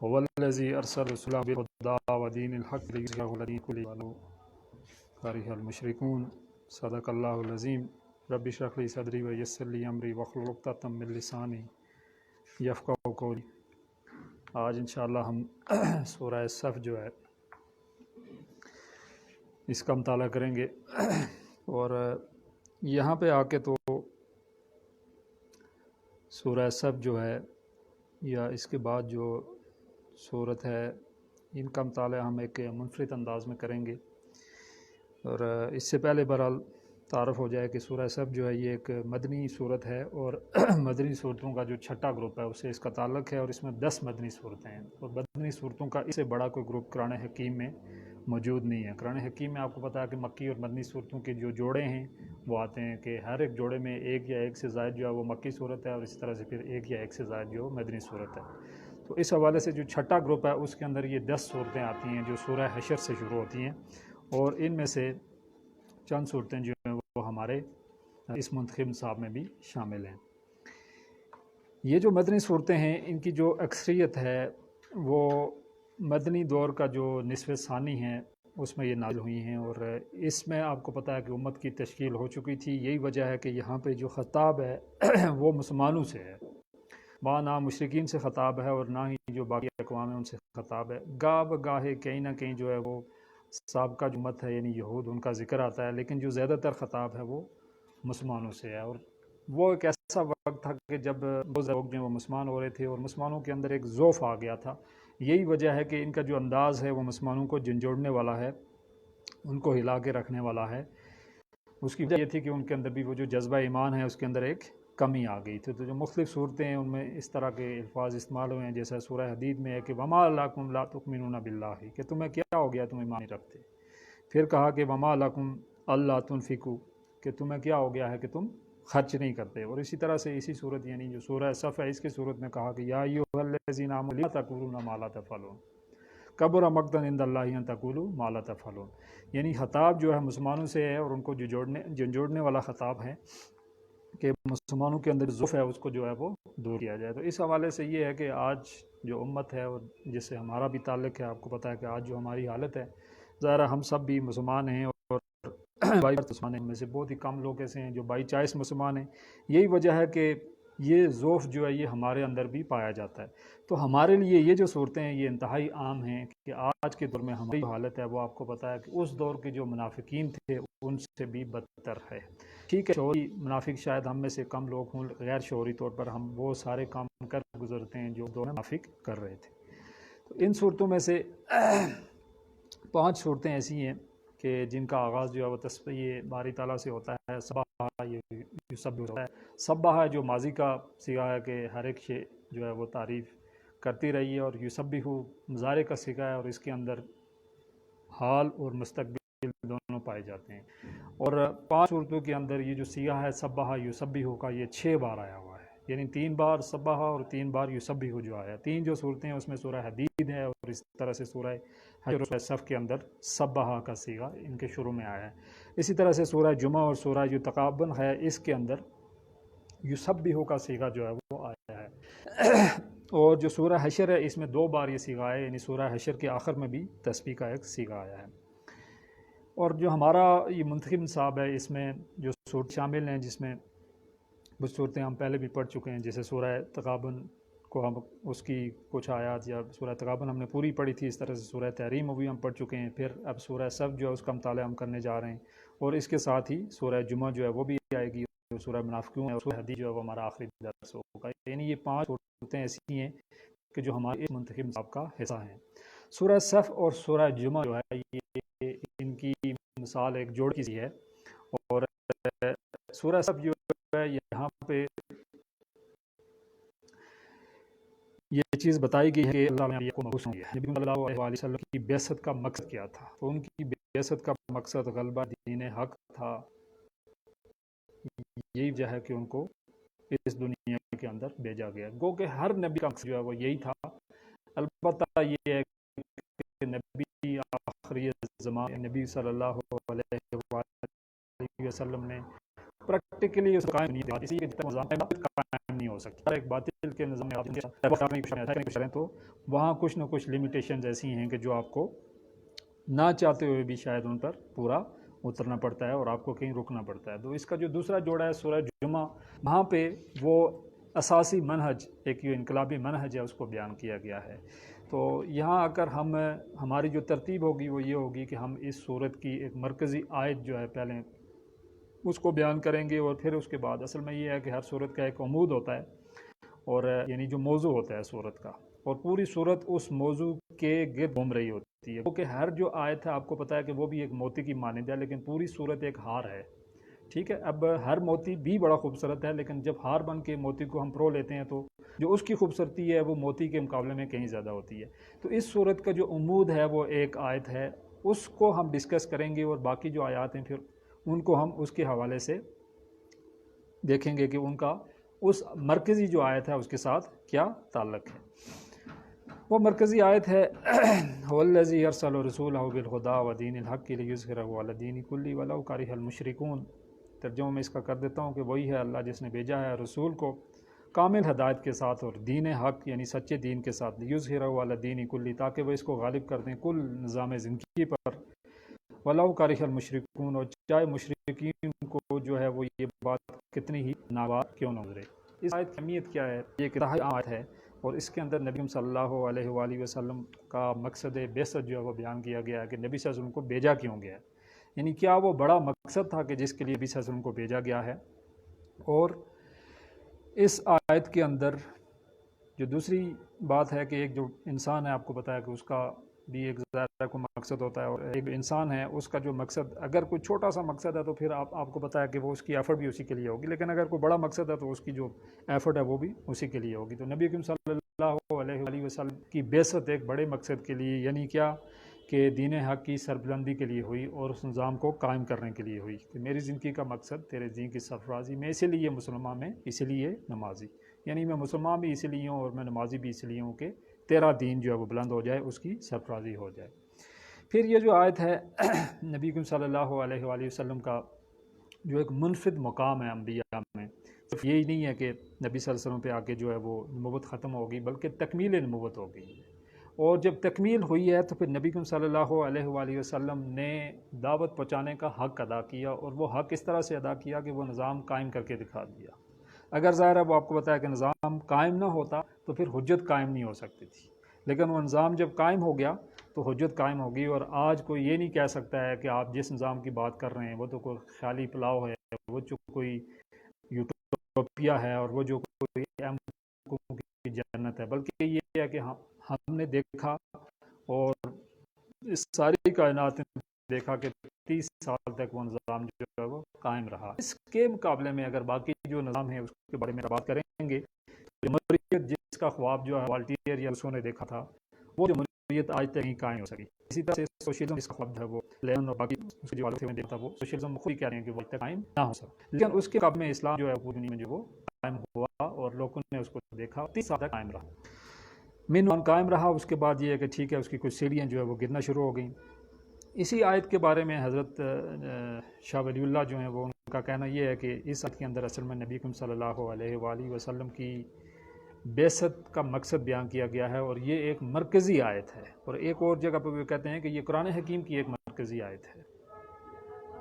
هو الذي أرسل رسوله بالهدى ودين الحق ليظهره على الدين كله ولو كره المشركون صدق الله العظيم رب اشرح لي صدري ويسر لي أمري واحلل عقدة من لساني یفقہوا قولی۔ آج انشاءاللہ ہم سورہ صف جو ہے اس کا مطالعہ کریں گے، اور یہاں پہ آ کے تو سورہ صف جو ہے یا اس کے بعد جو صورت ہے ان کا مطالعہ ہم ایک منفرد انداز میں کریں گے، اور اس سے پہلے بہرحال تعارف ہو جائے کہ سورہ صف جو ہے یہ ایک مدنی صورت ہے، اور مدنی صورتوں کا جو چھٹا گروپ ہے اس سے اس کا تعلق ہے، اور اس میں 10 مدنی صورتیں ہیں، اور مدنی صورتوں کا اس سے بڑا کوئی گروپ قرآن حکیم میں موجود نہیں ہے۔ قرآن حکیم میں آپ کو پتہ ہے کہ مکی اور مدنی صورتوں کے جو جوڑے ہیں وہ آتے ہیں کہ ہر ایک جوڑے میں ایک یا ایک سے زائد جو ہے وہ مکی صورت ہے، اور اسی طرح سے پھر ایک یا ایک سے زائد جو مدنی صورت ہے۔ تو اس حوالے سے جو چھٹا گروپ ہے اس کے اندر یہ 10 صورتیں آتی ہیں جو سورہ حشر سے شروع ہوتی ہیں، اور ان میں سے چند صورتیں جو ہیں وہ ہمارے اس منتخب نصاب میں بھی شامل ہیں۔ یہ جو مدنی صورتیں ہیں ان کی جو اکثریت ہے وہ مدنی دور کا جو نصف ثانی ہے اس میں یہ نازل ہوئی ہیں، اور اس میں آپ کو پتہ ہے کہ امت کی تشکیل ہو چکی تھی۔ یہی وجہ ہے کہ یہاں پہ جو خطاب ہے وہ مسلمانوں سے ہے، وہاں نہ مشرکین سے خطاب ہے اور نہ ہی جو باقی اقوام ہیں ان سے خطاب ہے۔ گاہ بگاہ کہیں نہ کہیں جو ہے وہ سابقہ جو امت ہے یعنی یہود ان کا ذکر آتا ہے، لیکن جو زیادہ تر خطاب ہے وہ مسلمانوں سے ہے۔ اور وہ ایک ایسا وقت تھا کہ جب وہ لوگ جو وہ مسلمان ہو رہے تھے اور مسلمانوں کے اندر ایک ذوف آ گیا تھا۔ یہی وجہ ہے کہ ان کا جو انداز ہے وہ مسلمانوں کو جھنجھوڑنے والا ہے، ان کو ہلا کے رکھنے والا ہے۔ اس کی وجہ یہ تھی کہ ان کے اندر بھی وہ جو جذبہ ایمان ہے اس کے اندر ایک کمی آ گئی تھی۔ تو جو مختلف صورتیں ہیں ان میں اس طرح کے الفاظ استعمال ہوئے ہیں، جیسا سورہ حدید میں ہے کہ وما لکم لا تؤمنون باللہ، کہ تمہیں کیا ہو گیا تم ایمان نہیں رکھتے۔ پھر کہا کہ وما لکم الا تنفقوا، کہ تمہیں کیا ہو گیا ہے کہ تم خرچ نہیں کرتے۔ اور اسی طرح سے اسی صورت یعنی جو سورہ صف ہے اس کی صورت میں کہا کہ یا ایھا الذین آمنوا لما تقولون ما لا تفعلون کبر مقتا عند اللہ ان تقولوا ما لا تفعلون، یعنی خطاب جو ہے مسلمانوں سے ہے اور ان کو جھنجھوڑنے والا خطاب ہے کہ مسلمانوں کے اندر ضعف ہے اس کو جو ہے وہ دور کیا جائے۔ تو اس حوالے سے یہ ہے کہ آج جو امت ہے اور جس سے ہمارا بھی تعلق ہے، آپ کو پتہ ہے کہ آج جو ہماری حالت ہے، ظاہر ہم سب بھی مسلمان ہیں، اور بائی مسلمان ہیں، ان میں سے بہت ہی کم لوگ ایسے ہیں جو بائی چائس مسلمان ہیں۔ یہی وجہ ہے کہ یہ ذوف جو ہے یہ ہمارے اندر بھی پایا جاتا ہے۔ تو ہمارے لیے یہ جو صورتیں ہیں یہ انتہائی عام ہیں کہ آج کے دور میں ہماری حالت ہے وہ آپ کو پتہ ہے کہ اس دور کے جو منافقین تھے ان سے بھی بدتر ہے۔ ٹھیک ہے شعوری منافق شاید ہم میں سے کم لوگ ہوں، غیر شعوری طور پر ہم وہ سارے کام کر گزرتے ہیں جو دور میں منافق کر رہے تھے۔ تو ان صورتوں میں سے 5 صورتیں ایسی ہیں کہ جن کا آغاز جو ہے وہ تسبیح باری تعالیٰ سے ہوتا ہے۔ سبح یسبح ہوتا ہے، سبح ہے جو ماضی کا صیغہ ہے کہ ہر ایک شے جو ہے وہ تعریف کرتی رہی ہے، اور یسبح مضارع کا صیغہ ہے اور اس کے اندر حال اور مستقبل دونوں پائے جاتے ہیں۔ اور 5 صورتوں کے اندر یہ جو صیغہ ہے سبح یسبح کا یہ 6 بار آیا ہوا ہے، یعنی 3 بار سبح اور 3 بار یسبح جو آیا ہے۔ 3 جو صورتیں ہیں اس میں سورہ حدید ہے، اور اس طرح سے سورہ حشر اور صف کے اندر سبح کا صیغہ ان کے شروع میں آیا ہے۔ اسی طرح سے سورہ جمعہ اور سورہ جو تغابن ہے اس کے اندر یسبح کا صیغہ جو ہے وہ آیا ہے۔ اور جو سورہ حشر ہے اس میں 2 بار یہ صیغہ ہے، یعنی سورہ حشر کے آخر میں بھی تسبیح کا ایک صیغہ آیا ہے۔ اور جو ہمارا یہ منتخب نصاب ہے اس میں جو صورت شامل ہیں جس میں کچھ صورتیں ہم پہلے بھی پڑھ چکے ہیں، جیسے سورہ تغابن کو ہم اس کی کچھ آیات یا سورہ تغابن ہم نے پوری پڑھی تھی، اس طرح سے سورہ تحریم بھی ہم پڑھ چکے ہیں۔ پھر اب سورہ صف جو ہے اس کا مطالعہ ہم کرنے جا رہے ہیں، اور اس کے ساتھ ہی سورہ جمعہ جو ہے وہ بھی آئے گی، اور سورہ منافقون اور سورہ حدید جو ہے وہ ہمارا آخری درس ہوگا۔ یعنی یہ 5 صورتیں ایسی ہیں کہ جو ہمارے اس منتخب نصاب کا حصہ ہیں۔ سورہ صف اور سورہ جمعہ جو ہے یہ ان کی مثال ایک جوڑ کی سی ہے، اور سورہ صف جو ہے یہاں پہ یہ چیز بتائی گئی ہے کہ اللہ نے کو مبعوث کیا ہے۔ نبی صلی اللہ علیہ وسلم کی بعثت کا مقصد کیا تھا؟ تو ان کی بعثت کا مقصد غلبہ دین حق تھا۔ یہی وجہ ہے کہ ان کو اس دنیا کے اندر بھیجا گیا، گو کہ ہر نبی کا مقصد جو ہے وہ یہی تھا۔ البتہ یہ ہے کہ نبی آخری زمان نبی صلی اللہ علیہ وسلم نے پریکٹیکلی اس قائم نہیں دیا، اسی کے قائم نہیں ہو سکتی. ہر ایک باطل کے نظام میں آپ کریں تو وہاں کچھ نہ کچھ لمیٹیشنز ایسی ہیں کہ جو آپ کو نہ چاہتے ہوئے بھی شاید ان پر پورا اترنا پڑتا ہے اور آپ کو کہیں رکنا پڑتا ہے. تو اس کا جو دوسرا جوڑا ہے سورہ جمعہ، وہاں پہ وہ اساسی منہج، ایک یہ انقلابی منہج ہے، اس کو بیان کیا گیا ہے. تو یہاں آ کر ہماری جو ترتیب ہوگی وہ یہ ہوگی کہ ہم اس سورت کی ایک مرکزی آیت جو ہے پہلے اس کو بیان کریں گے، اور پھر اس کے بعد اصل میں یہ ہے کہ ہر سورت کا ایک عمود ہوتا ہے، اور یعنی جو موضوع ہوتا ہے سورت کا، اور پوری سورت اس موضوع کے گرد گھوم رہی ہوتی ہے. کیونکہ ہر جو آیت ہے آپ کو پتہ ہے کہ وہ بھی ایک موتی کی مانند ہے، لیکن پوری سورت ایک ہار ہے. ٹھیک ہے، اب ہر موتی بھی بڑا خوبصورت ہے، لیکن جب ہار بن کے موتی کو ہم پرو لیتے ہیں تو جو اس کی خوبصورتی ہے وہ موتی کے مقابلے میں کہیں زیادہ ہوتی ہے. تو اس سورت کا جو عمود ہے وہ ایک آیت ہے، اس کو ہم ڈسکس کریں گے، اور باقی جو آیات ہیں پھر ان کو ہم اس کے حوالے سے دیکھیں گے کہ ان کا اس مرکزی جو آیت ہے اس کے ساتھ کیا تعلق ہے. وہ مرکزی آیت ہے وَالَّذِي يَرْسَلُ رَسُولَهُ بِالْهُدَىٰ وَدِينِ الْحَقِّ لِيُظْهِرَهُ عَلَى الدِّينِ كُلِّهِ وَلَوْ كَرِهَ الْمُشْرِكُونَ. ترجمہ میں اس کا کر دیتا ہوں کہ وہی ہے اللہ جس نے بھیجا ہے رسول کو کامل ہدایت کے ساتھ اور دین حق یعنی سچے دین کے ساتھ، لِيُظْهِرَهُ عَلَى الدِّينِ كُلِّهِ، تاکہ وہ اس کو غالب کر دیں کل نظام زندگی پر. وَلَوْ كَرِهَ الْمُشْرِكُونَ، اور چاہے مشرکین کو جو ہے وہ یہ بات کتنی ہی ناگوار کیوں نہ گزرے. اس آیت کی اہمیت کیا ہے؟ یہ ایک انتہائی عام آیت ہے، اور اس کے اندر نبی صلی اللہ علیہ وآلہ وسلم کا مقصد بعثت جو ہے وہ بیان کیا گیا ہے کہ نبی صلی اللہ علیہ وسلم کو بھیجا کیوں گیا ہے، یعنی کیا وہ بڑا مقصد تھا کہ جس کے لیے نبی صلی اللہ علیہ وسلم کو بھیجا گیا ہے. اور اس آیت کے اندر جو دوسری بات ہے کہ ایک جو انسان ہے، آپ کو پتہ ہے کہ اس کا بھی ایک ظاہر کو مقصد ہوتا ہے، اور ایک انسان ہے اس کا جو مقصد اگر کوئی چھوٹا سا مقصد ہے تو پھر آپ کو پتہ ہے کہ وہ اس کی ایفرٹ بھی اسی کے لیے ہوگی، لیکن اگر کوئی بڑا مقصد ہے تو اس کی جو ایفرٹ ہے وہ بھی اسی کے لیے ہوگی. تو نبی کریم صلی اللہ علیہ وسلم کی بعثت ایک بڑے مقصد کے لیے، یعنی کیا کہ دین حق کی سربلندی کے لیے ہوئی اور اس نظام کو قائم کرنے کے لیے ہوئی کہ میری زندگی کا مقصد تیرے دین کی سرفرازی، میں اسی لیے مسلمان، میں اسی لیے نمازی، یعنی میں مسلمان بھی اسی لیے ہوں اور میں نمازی بھی اسی لیے ہوں کہ تیرا دین جو ہے وہ بلند ہو جائے، اس کی سرفرازی ہو جائے. پھر یہ جو آیت ہے نبی کریم صلی اللہ علیہ وآلہ وسلم کا جو ایک منفرد مقام ہے انبیاء میں، صرف یہی نہیں ہے کہ نبی صلی اللہ علیہ وسلم پہ آ کے جو ہے وہ نبوت ختم ہوگی، بلکہ تکمیل نبوت ہو گئی. اور جب تکمیل ہوئی ہے تو پھر نبی کریم صلی اللہ علیہ وآلہ وسلم نے دعوت پہنچانے کا حق ادا کیا، اور وہ حق اس طرح سے ادا کیا کہ وہ نظام قائم کر کے دکھا دیا. اگر ظاہر ہے وہ آپ کو بتایا کہ نظام قائم نہ ہوتا تو پھر حجت قائم نہیں ہو سکتی تھی، لیکن وہ نظام جب قائم ہو گیا تو حجت قائم ہوگی. اور آج کوئی یہ نہیں کہہ سکتا ہے کہ آپ جس نظام کی بات کر رہے ہیں وہ تو کوئی خیالی پلاؤ ہے، وہ جو کوئی یوٹوپیا ہے، اور وہ جو کوئی کی جنت ہے، بلکہ یہ ہے کہ ہم نے دیکھا اور اس ساری کائنات نے دیکھا کہ 30 سال تک وہ نظام جو ہے وہ قائم رہا. اس کے مقابلے میں اگر باقی جو نظام ہے اس کے بارے میں بات کریں گے، جمہوریت جس کا خواب جو ہے والٹیئر یا روسو نے دیکھا تھا، وہ جمہوریت آج تک نہیں قائم ہو سکی. اسی طرح سے سوشلزم جس کا خواب جو ہے وہ لینن اور باقی اس کے جو والوں سے دیکھا تھا، وہ سوشلزم خود ہی کہہ رہے ہیں کہ وہ آج تک قائم نہ ہو سکا، لیکن اس کے مقابلے میں اسلام جو ہے پوری دنیا میں جو وہ قائم ہوا اور لوگوں نے اس کو دیکھا، 30 سال تک قائم رہا. من قائم رہا. اس کے بعد یہ ہے کہ ٹھیک ہے اس کی کچھ سیڑھیاں جو ہے وہ گرنا شروع ہو گئیں. اسی آیت کے بارے میں حضرت شاہ ولی اللہ جو ہیں وہ ان کا کہنا یہ ہے کہ اس آیت کے اندر اصل میں نبی کریم صلی اللہ علیہ وآلہ وسلم کی بعثت کا مقصد بیان کیا گیا ہے، اور یہ ایک مرکزی آیت ہے. اور ایک اور جگہ پہ وہ کہتے ہیں کہ یہ قرآن حکیم کی ایک مرکزی آیت ہے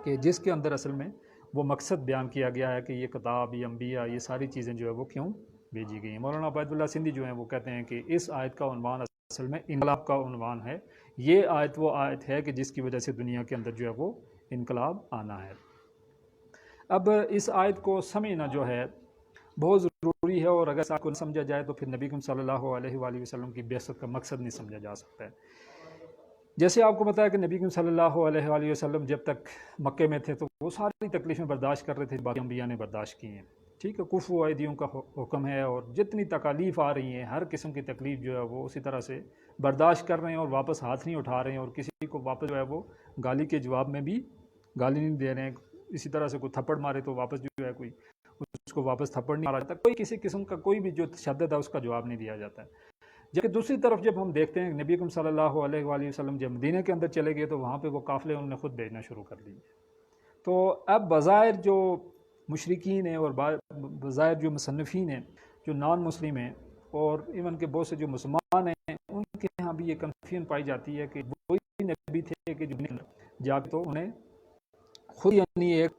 کہ جس کے اندر اصل میں وہ مقصد بیان کیا گیا ہے کہ یہ کتاب، یہ انبیاء، یہ ساری چیزیں جو ہے وہ کیوں بھیجی گئی ہیں. مولانا عبید اللہ سندھی جو ہیں وہ کہتے ہیں کہ اس آیت کا عنوان اصل میں انقلاب کا عنوان ہے. یہ آیت وہ آیت ہے کہ جس کی وجہ سے دنیا کے اندر جو ہے وہ انقلاب آنا ہے. اب اس آیت کو سمجھنا جو ہے بہت ضروری ہے، اور اگر آپ کو نہ سمجھا جائے تو پھر نبی کریم صلی اللہ علیہ وآلہ وسلم کی بعثت کا مقصد نہیں سمجھا جا سکتا ہے. جیسے آپ کو بتایا کہ نبی کریم صلی اللہ علیہ وآلہ وسلم جب تک مکے میں تھے تو وہ ساری تکلیفیں برداشت کر رہے تھے، باقی انبیاء نے برداشت کی ہیں. ٹھیک ہے، کفو ایدیوں کا حکم ہے، اور جتنی تکالیف آ رہی ہیں ہر قسم کی تکلیف جو ہے وہ اسی طرح سے برداشت کر رہے ہیں، اور واپس ہاتھ نہیں اٹھا رہے ہیں، اور کسی کو واپس جو ہے وہ گالی کے جواب میں بھی گالی نہیں دے رہے ہیں. اسی طرح سے کوئی تھپڑ مارے تو واپس جو ہے کوئی اس کو واپس تھپڑ نہیں مارا جاتا، کوئی کسی قسم کا کوئی بھی جو تشدد ہے اس کا جواب نہیں دیا جاتا ہے. جبکہ دوسری طرف جب ہم دیکھتے ہیں نبی کریم صلی اللہ علیہ وآلہ وسلم جب مدینہ کے اندر چلے گئے تو وہاں پہ وہ قافلے انہوں نے خود بھیجنا شروع کر دیے. تو اب بظاہر جو مشرکین ہیں اور بظاہر جو مصنفین ہیں جو نان مسلم ہیں اور ایون کہ بہت سے جو مسلمان ہیں ان کے یہاں بھی یہ کنفیوژن پائی جاتی ہے کہ وہی نبی تھے کہ جو جا کے تو انہیں خود یعنی ایک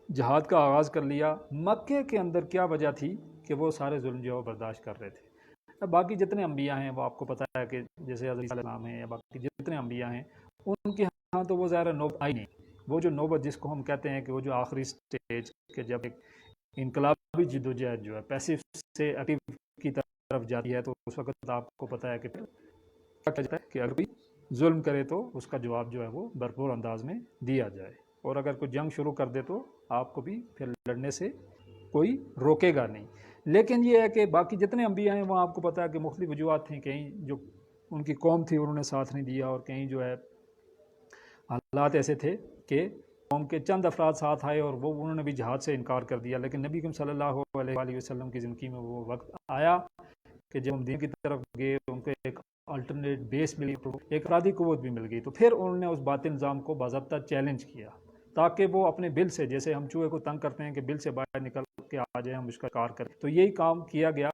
جہاد کا آغاز کر لیا. مکے کے اندر کیا وجہ تھی کہ وہ سارے ظلم جو ہے برداشت کر رہے تھے. اب باقی جتنے انبیاء ہیں وہ آپ کو پتہ ہے کہ جیسے حضرت عیسیٰ علیہ السلام ہیں یا باقی جتنے انبیاء ہیں ان کے ہاں تو وہ ظاہر نوبت آئی نہیں. وہ جو نوبت جس کو ہم کہتے ہیں کہ وہ جو آخری سٹیج کہ جب ایک انقلابی جدوجہد جو ہے پیسو سے ایکٹیو کی طرف جاتی ہے تو اس وقت آپ کو پتہ ہے کہ کیا جاتا ہے کہ اگر کوئی ظلم کرے تو اس کا جواب جو ہے وہ بھرپور انداز میں دیا جائے, اور اگر کوئی جنگ شروع کر دے تو آپ کو بھی پھر لڑنے سے کوئی روکے گا نہیں. لیکن یہ ہے کہ باقی جتنے انبیاء ہیں وہاں آپ کو پتہ ہے کہ مختلف وجوہات تھیں. کہیں جو ان کی قوم تھی انہوں نے ساتھ نہیں دیا, اور کہیں جو ہے حالات ایسے تھے کہ قوم کے چند افراد ساتھ آئے اور وہ انہوں نے بھی جہاد سے انکار کر دیا. لیکن نبی کریم صلی اللہ علیہ وآلہ وسلم کی زندگی میں وہ وقت آیا کہ جب ہم دین کی طرف گئے ان کو ایک الٹرنیٹ بیس ملی, ایک افرادی قوت بھی مل گئی, تو پھر انہوں نے اس باطل نظام کو باضابطہ چیلنج کیا تاکہ وہ اپنے بل سے, جیسے ہم چوہے کو تنگ کرتے ہیں کہ بل سے باہر نکل کے آ جائیں ہم اس کا کار کریں, تو یہی کام کیا گیا.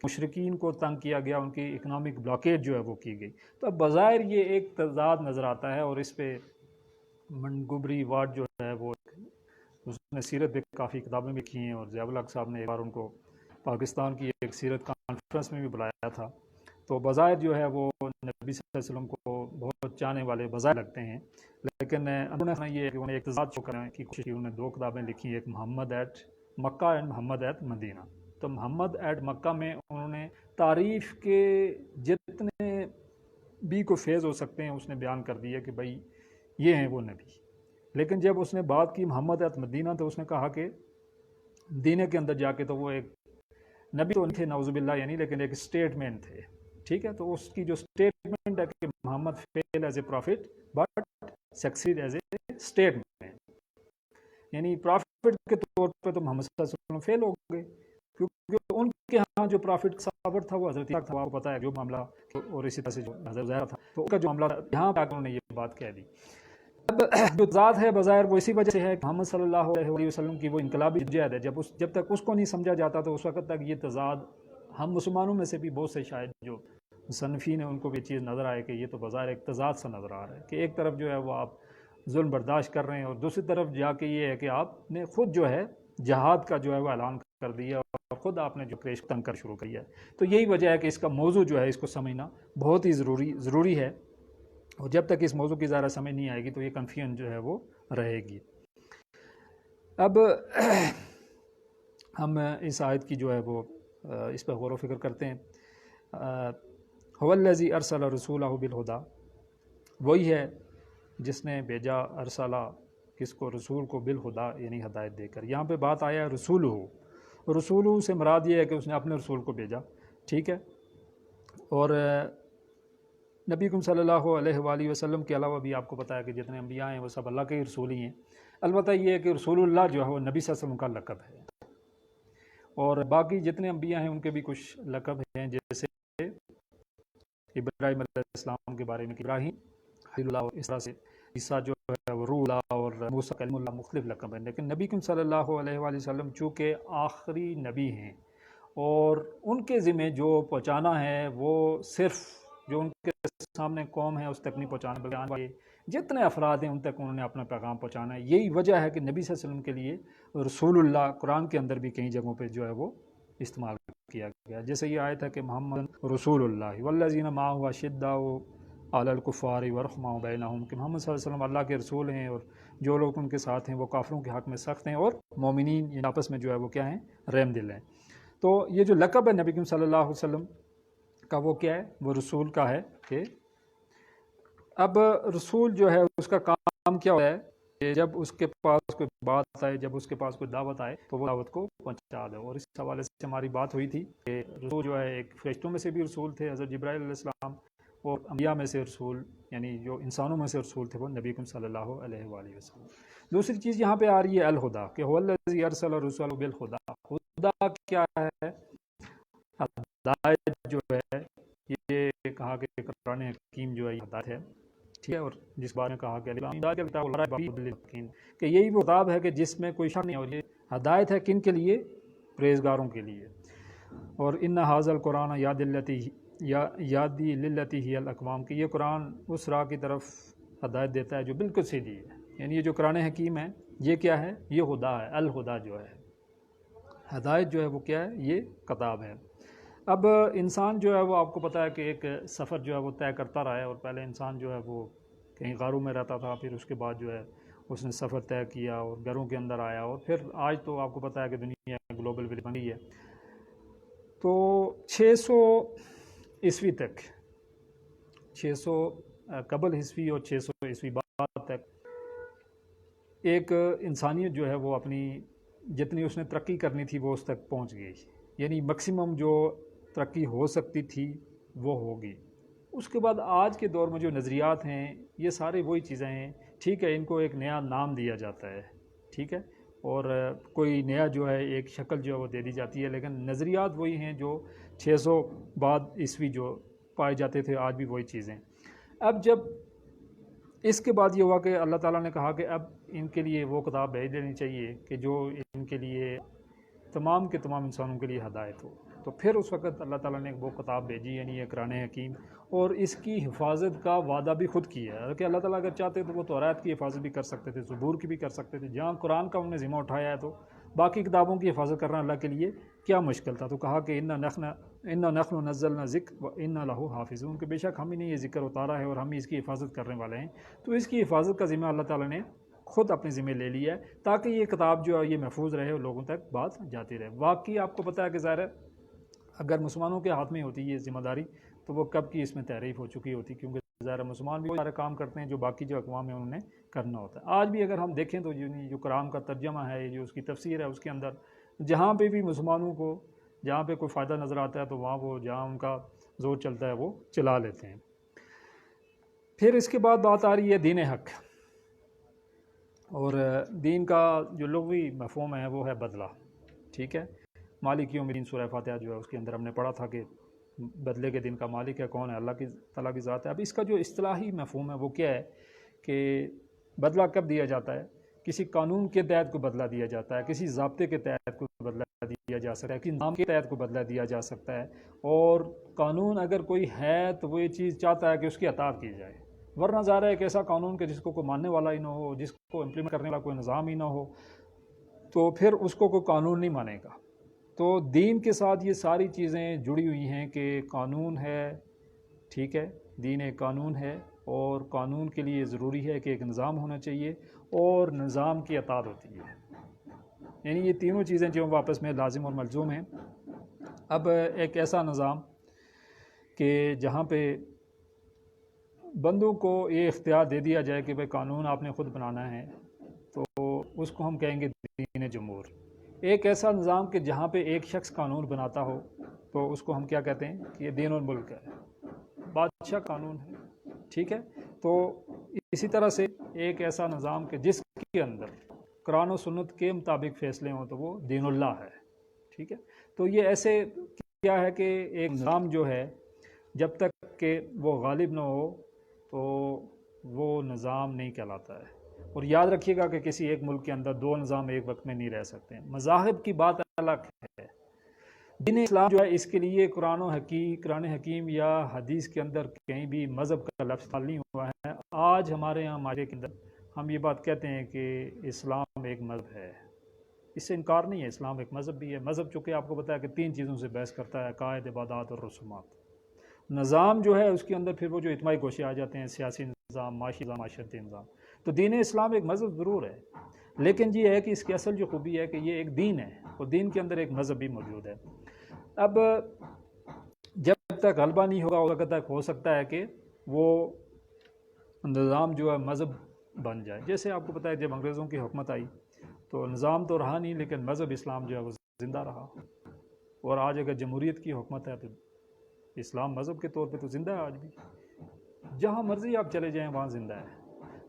مشرکین کو تنگ کیا گیا, ان کی اکنامک بلاکیج جو ہے وہ کی گئی. تو اب بظاہر یہ ایک تضاد نظر آتا ہے, اور اس پہ منگوبری وارڈ جو ہے وہ اس نے سیرت پہ کافی کتابیں بھی کی ہیں, اور ضیاء الحق صاحب نے ایک بار ان کو پاکستان کی ایک سیرت کانفرنس میں بھی بلایا تھا. تو بظاہر جو ہے وہ نبی صلی اللہ علیہ وسلم کو بہت چاہنے والے بظاہر لگتے ہیں, لیکن انہوں نے یہ کہ انہیں ایک تضاد شو کرنے کی کوشش کی. انہوں نے 2 کتابیں لکھی, ایک Muhammad at Mecca and Muhammad at Medina. تو محمد ایٹ مکہ میں انہوں نے تعریف کے جتنے بھی کوئی فیض ہو سکتے ہیں اس نے بیان کر دیا کہ بھائی یہ ہیں وہ نبی. لیکن جب اس نے بات کی محمد ایٹ مدینہ تو اس نے کہا کہ مدینہ کے اندر جا کے تو وہ ایک نبی تو نہیں تھے نعوذ باللہ یعنی, لیکن ایک اسٹیٹمنٹ تھے. ٹھیک ہے, تو اس کی جو اسٹیٹمنٹ ہے کہ Muhammad fail as a prophet but succeed as a statement, یعنی پروفٹ کے طور پہ تو محمد صلی اللہ علیہ وسلم فیل ہو گئے, کیونکہ ان کے ہاں جو پروفٹ صابر تھا وہ حضرت عیسیٰ تھا. آپ کو پتہ ہے جو معاملہ, اور اسی طرح سے جو حضرت زہرا تھا تو ان کا جو معاملہ یہاں پہ انہوں نے یہ بات کہہ دی. اب جو ذات ہے بظاہر وہ اسی وجہ سے ہے کہ محمد صلی اللہ علیہ وسلم کی وہ انقلابی جہاد ہے. جب تک اس کو نہیں سمجھا جاتا تو اس وقت تک یہ تضاد ہم مسلمانوں میں سے بھی بہت سے شاید جو مصنفین ہیں ان کو بھی چیز نظر آئے کہ یہ تو بظاہر ایک تضاد سا نظر آ رہا ہے کہ ایک طرف جو ہے وہ آپ ظلم برداشت کر رہے ہیں, اور دوسری طرف جا کے یہ ہے کہ آپ نے خود جو ہے جہاد کا جو ہے وہ اعلان کر دیا اور خود آپ نے جو پیش تنگ کر شروع کیا ہے. تو یہی وجہ ہے کہ اس کا موضوع جو ہے اس کو سمجھنا بہت ہی ضروری ہے, اور جب تک اس موضوع کی ذرا سمجھ نہیں آئے گی تو یہ کنفیوژن جو ہے وہ رہے گی. اب ہم اس آیت کی جو ہے وہ اس پہ غور و فکر کرتے ہیں. هو الذی ارسل رسولہ بالہدی, وہی ہے جس نے بھیجا ارسلہ کس کو, رسول کو, بالہدی یعنی ہدایت دے کر. یہاں پہ بات آیا ہے رسول ہو, رسول سے مراد یہ ہے کہ اس نے اپنے رسول کو بھیجا. ٹھیک ہے, اور نبی کریم صلی اللہ علیہ وآلہ وسلم کے علاوہ بھی آپ کو پتہ ہے کہ جتنے انبیاء ہیں وہ سب اللہ کے رسول ہی ہیں. البتہ یہ ہے کہ رسول اللہ جو ہے وہ نبی صلی اللہ علیہ وسلم کا لقب ہے, اور باقی جتنے انبیاء ہیں ان کے بھی کچھ لقب ہیں, جیسے ابراہیم علیہ السلام کے بارے میں ابراہیم خلیل اللہ, اور اس طرح سے عیسیٰ جو ہے وہ روح اللہ, اور موسیٰ کلیم اللہ, مختلف لقب ہیں. لیکن نبی کریم صلی اللہ علیہ وآلہ وسلم چونکہ آخری نبی ہیں اور ان کے ذمہ جو پہنچانا ہے وہ صرف جو ان کے سامنے قوم ہے اس تک نہیں پہنچانا, بلکہ جتنے افراد ہیں ان تک انہوں نے اپنا پیغام پہنچانا ہے. یہی وجہ ہے کہ نبی صلی اللہ علیہ وسلم کے لیے رسول اللہ قرآن کے اندر بھی کئی جگہوں پہ جو ہے وہ استعمال کیا گیا. جیسے یہ آیت ہے کہ محمد رسول اللہ والذین معہ اشداء علی الکفار ورحماء بینہم, کہ محمد صلی اللہ علیہ وسلم اللہ کے رسول ہیں اور جو لوگ ان کے ساتھ ہیں وہ کافروں کے حق میں سخت ہیں, اور مومنین ان آپس میں جو ہے وہ کیا ہیں, رحم دل ہیں. تو یہ جو لقب ہے نبی کریم صلی اللہ علیہ وسلم کا وہ کیا ہے, وہ رسول کا ہے. کہ اب رسول جو ہے اس کا کام کیا ہوتا ہے کہ جب اس کے پاس کوئی بات آئے, جب اس کے پاس کوئی دعوت آئے تو وہ دعوت کو پہنچا دے. اور اس حوالے سے ہماری بات ہوئی تھی کہ رسول جو ہے ایک فرشتوں میں سے بھی رسول تھے حضرت جبرائیل علیہ السلام, اور انبیاء میں سے رسول یعنی جو انسانوں میں سے رسول تھے وہ نبی کریم صلی اللہ علیہ وآلہ وسلم. دوسری چیز یہاں پہ آ رہی ہے الہدا, کہ هو الذی ارسل رسولہ بالہدی. ہدا کیا ہے, ہدایت جو ہے, یہ کہا کہ قرآن حکیم جو ہے یہ ہدایت ہے. ٹھیک ہے, اور جس بارے میں کہا کہ یہی وہ کتاب ہے کہ جس میں کوئی شک نہیں, اور یہ ہدایت ہے کن کے لیے, پرہیزگاروں کے لیے. اور ان حاضل قرآن یادی للتی ہی الاقوام کہ یہ قرآن اس راہ کی طرف ہدایت دیتا ہے جو بالکل سیدھی ہے. یعنی یہ جو قرآن حکیم ہے یہ کیا ہے؟ یہ خدا ہے. الہدا جو ہے ہدایت جو ہے وہ کیا ہے؟ یہ کتاب ہے. اب انسان جو ہے وہ آپ کو پتہ ہے کہ ایک سفر جو ہے وہ طے کرتا رہا ہے. اور پہلے انسان جو ہے وہ کہیں غاروں میں رہتا تھا, پھر اس کے بعد جو ہے اس نے سفر طے کیا اور گھروں کے اندر آیا, اور پھر آج تو آپ کو پتہ ہے کہ دنیا گلوبل ولیج بن گئی ہے. تو 600 عیسوی تک, 600 قبل عیسوی اور 600 عیسوی بعد تک ایک انسانیت جو ہے وہ اپنی جتنی اس نے ترقی کرنی تھی وہ اس تک پہنچ گئی. یعنی میکسیمم جو ترقی ہو سکتی تھی وہ ہوگی. اس کے بعد آج کے دور میں جو نظریات ہیں یہ سارے وہی چیزیں ہیں. ٹھیک ہے, ان کو ایک نیا نام دیا جاتا ہے, ٹھیک ہے, اور کوئی نیا جو ہے ایک شکل جو ہے وہ دے دی جاتی ہے, لیکن نظریات وہی ہیں جو 600 بعد عیسوی جو پائے جاتے تھے, آج بھی وہی چیزیں. اب جب اس کے بعد یہ ہوا کہ اللہ تعالیٰ نے کہا کہ اب ان کے لیے وہ کتاب بھیج دینی چاہیے کہ جو ان کے لیے تمام کے تمام انسانوں کے لیے ہدایت ہو. تو پھر اس وقت اللہ تعالیٰ نے وہ کتاب بھیجی, یعنی یہ قرآن حکیم, اور اس کی حفاظت کا وعدہ بھی خود کیا ہے کہ اللہ تعالیٰ اگر چاہتے تو وہ توراۃ کی حفاظت بھی کر سکتے تھے, زبور کی بھی کر سکتے تھے. جہاں قرآن کا انہوں نے ذمہ اٹھایا ہے تو باقی کتابوں کی حفاظت کرنا اللہ کے لیے کیا مشکل تھا. تو کہا کہ انا نحن نزلنا ذکر وانا لہ حافظون, کہ بے شک ہم ہی نے یہ ذکر اتارا ہے اور ہم ہی اس کی حفاظت کرنے والے ہیں. تو اس کی حفاظت کا ذمہ اللہ تعالیٰ نے خود اپنے ذمہ لے لیا ہے تاکہ یہ کتاب جو ہے یہ محفوظ رہے اور لوگوں تک بات جاتی رہے. واقعی آپ کو پتہ ہے کہ ظاہر ہے اگر مسلمانوں کے ہاتھ میں ہوتی یہ ذمہ داری تو وہ کب کی اس میں تحریف ہو چکی ہوتی, کیونکہ ظاہر مسلمان بھی سارے کام کرتے ہیں جو باقی جو اقوام ہیں انہوں نے کرنا ہوتا ہے. آج بھی اگر ہم دیکھیں تو جو قرآن کا ترجمہ ہے, جو اس کی تفسیر ہے, اس کے اندر جہاں پہ بھی مسلمانوں کو جہاں پہ کوئی فائدہ نظر آتا ہے تو وہاں وہ جہاں ان کا زور چلتا ہے وہ چلا لیتے ہیں. پھر اس کے بعد بات آ رہی ہے دین حق, اور دین کا جو لغوی مفہوم ہے وہ ہے بدلہ, ٹھیک ہے. مالک یوم الدین سورہ فاتحہ جو ہے اس کے اندر ہم نے پڑھا تھا کہ بدلے کے دن کا مالک ہے کون ہے؟ اللہ کی تعالیٰ کی ذات ہے. اب اس کا جو اصطلاحی مفہوم ہے وہ کیا ہے کہ بدلہ کب دیا جاتا ہے؟ کسی قانون کے تحت کو بدلہ دیا جاتا ہے, کسی ضابطے کے تحت کو بدلہ دیا جا سکتا ہے, کسی نام کے تحت کو بدلہ دیا جا سکتا ہے. اور قانون اگر کوئی ہے تو وہ یہ چیز چاہتا ہے کہ اس کی اطاعت کی جائے, ورنہ ظاہر ہے ایک ایسا قانون کہ جس کو کوئی ماننے والا ہی نہ ہو, جس کو امپلیمنٹ کرنے والا کوئی نظام ہی نہ ہو, تو پھر اس کو کوئی قانون نہیں مانے گا. تو دین کے ساتھ یہ ساری چیزیں جڑی ہوئی ہیں کہ قانون ہے, ٹھیک ہے, دین ایک قانون ہے, اور قانون کے لیے ضروری ہے کہ ایک نظام ہونا چاہیے اور نظام کی اطاعت ہوتی ہے. یعنی یہ تینوں چیزیں جو واپس میں لازم اور ملزوم ہیں. اب ایک ایسا نظام کہ جہاں پہ بندوں کو یہ اختیار دے دیا جائے کہ بھائی قانون آپ نے خود بنانا ہے, تو اس کو ہم کہیں گے دین جمہور. ایک ایسا نظام کہ جہاں پہ ایک شخص قانون بناتا ہو تو اس کو ہم کیا کہتے ہیں کہ یہ دین الملک ہے, بادشاہ قانون ہے, ٹھیک ہے. تو اسی طرح سے ایک ایسا نظام کہ جس کے اندر قرآن و سنت کے مطابق فیصلے ہوں تو وہ دین اللہ ہے, ٹھیک ہے. تو یہ ایسے کیا ہے کہ ایک نظام جو ہے جب تک کہ وہ غالب نہ ہو تو وہ نظام نہیں کہلاتا ہے. اور یاد رکھیے گا کہ کسی ایک ملک کے اندر دو نظام ایک وقت میں نہیں رہ سکتے. مذاہب کی بات الگ ہے, دین اسلام جو ہے اس کے لیے قرآن حکیم یا حدیث کے اندر کہیں بھی مذہب کا لفظ استعمال نہیں ہوا ہے. آج ہمارے یہاں معاشرے کے اندر ہم یہ بات کہتے ہیں کہ اسلام ایک مذہب ہے, اس سے انکار نہیں ہے, اسلام ایک مذہب بھی ہے. مذہب چونکہ آپ کو پتہ ہے کہ 3 چیزوں سے بحث کرتا ہے, عقائد, عبادات اور رسومات. نظام جو ہے اس کے اندر پھر وہ جو اجتماعی گوشے آ جاتے ہیں, سیاسی نظام, معاشی نظام, معاشرتی نظام. تو دین اسلام ایک مذہب ضرور ہے, لیکن یہ ہے کہ اس کی اصل جو خوبی ہے کہ یہ ایک دین ہے اور دین کے اندر ایک مذہب بھی موجود ہے. اب جب تک غلبہ نہیں ہوگا اس وقت تک ہو سکتا ہے کہ وہ نظام جو ہے مذہب بن جائے. جیسے آپ کو پتہ ہے جب انگریزوں کی حکومت آئی تو نظام تو رہا نہیں, لیکن مذہب اسلام جو ہے وہ زندہ رہا. اور آج اگر جمہوریت کی حکومت ہے تو اسلام مذہب کے طور پہ تو زندہ ہے آج بھی, جہاں مرضی آپ چلے جائیں وہاں زندہ ہے.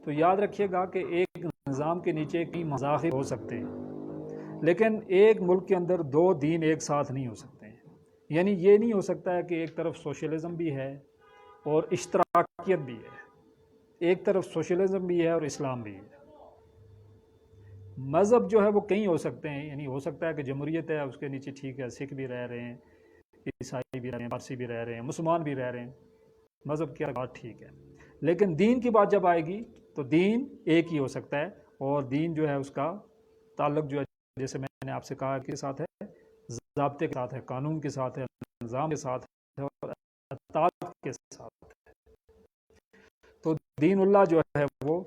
تو یاد رکھیے گا کہ ایک نظام کے نیچے کئی مذاہب ہو سکتے ہیں, لیکن ایک ملک کے اندر 2 دین ایک ساتھ نہیں ہو سکتے ہیں. یعنی یہ نہیں ہو سکتا ہے کہ ایک طرف سوشلزم بھی ہے اور اشتراکیت بھی ہے, ایک طرف سوشلزم بھی ہے اور اسلام بھی ہے. مذہب جو ہے وہ کئی ہو سکتے ہیں, یعنی ہو سکتا ہے کہ جمہوریت ہے اس کے نیچے ٹھیک ہے سکھ بھی رہ رہے ہیں, عیسائی بھی رہ رہے ہیں، پارسی بھی رہ رہے ہیں، مسلمان بھی رہ رہے ہیں، مذہب کی بات ٹھیک ہے، لیکن دین کی بات جب آئے گی تو دین ایک ہی ہو سکتا ہے، اور دین جو ہے اس کا تعلق جو ہے جیسے میں نے آپ سے کہا کے ساتھ ہے، ضابطے کے ساتھ ہے، قانون کے ساتھ ہے، نظام کے ساتھ ہے، اور اطاعت کے ساتھ ہے۔ تو دین اللہ جو ہے وہ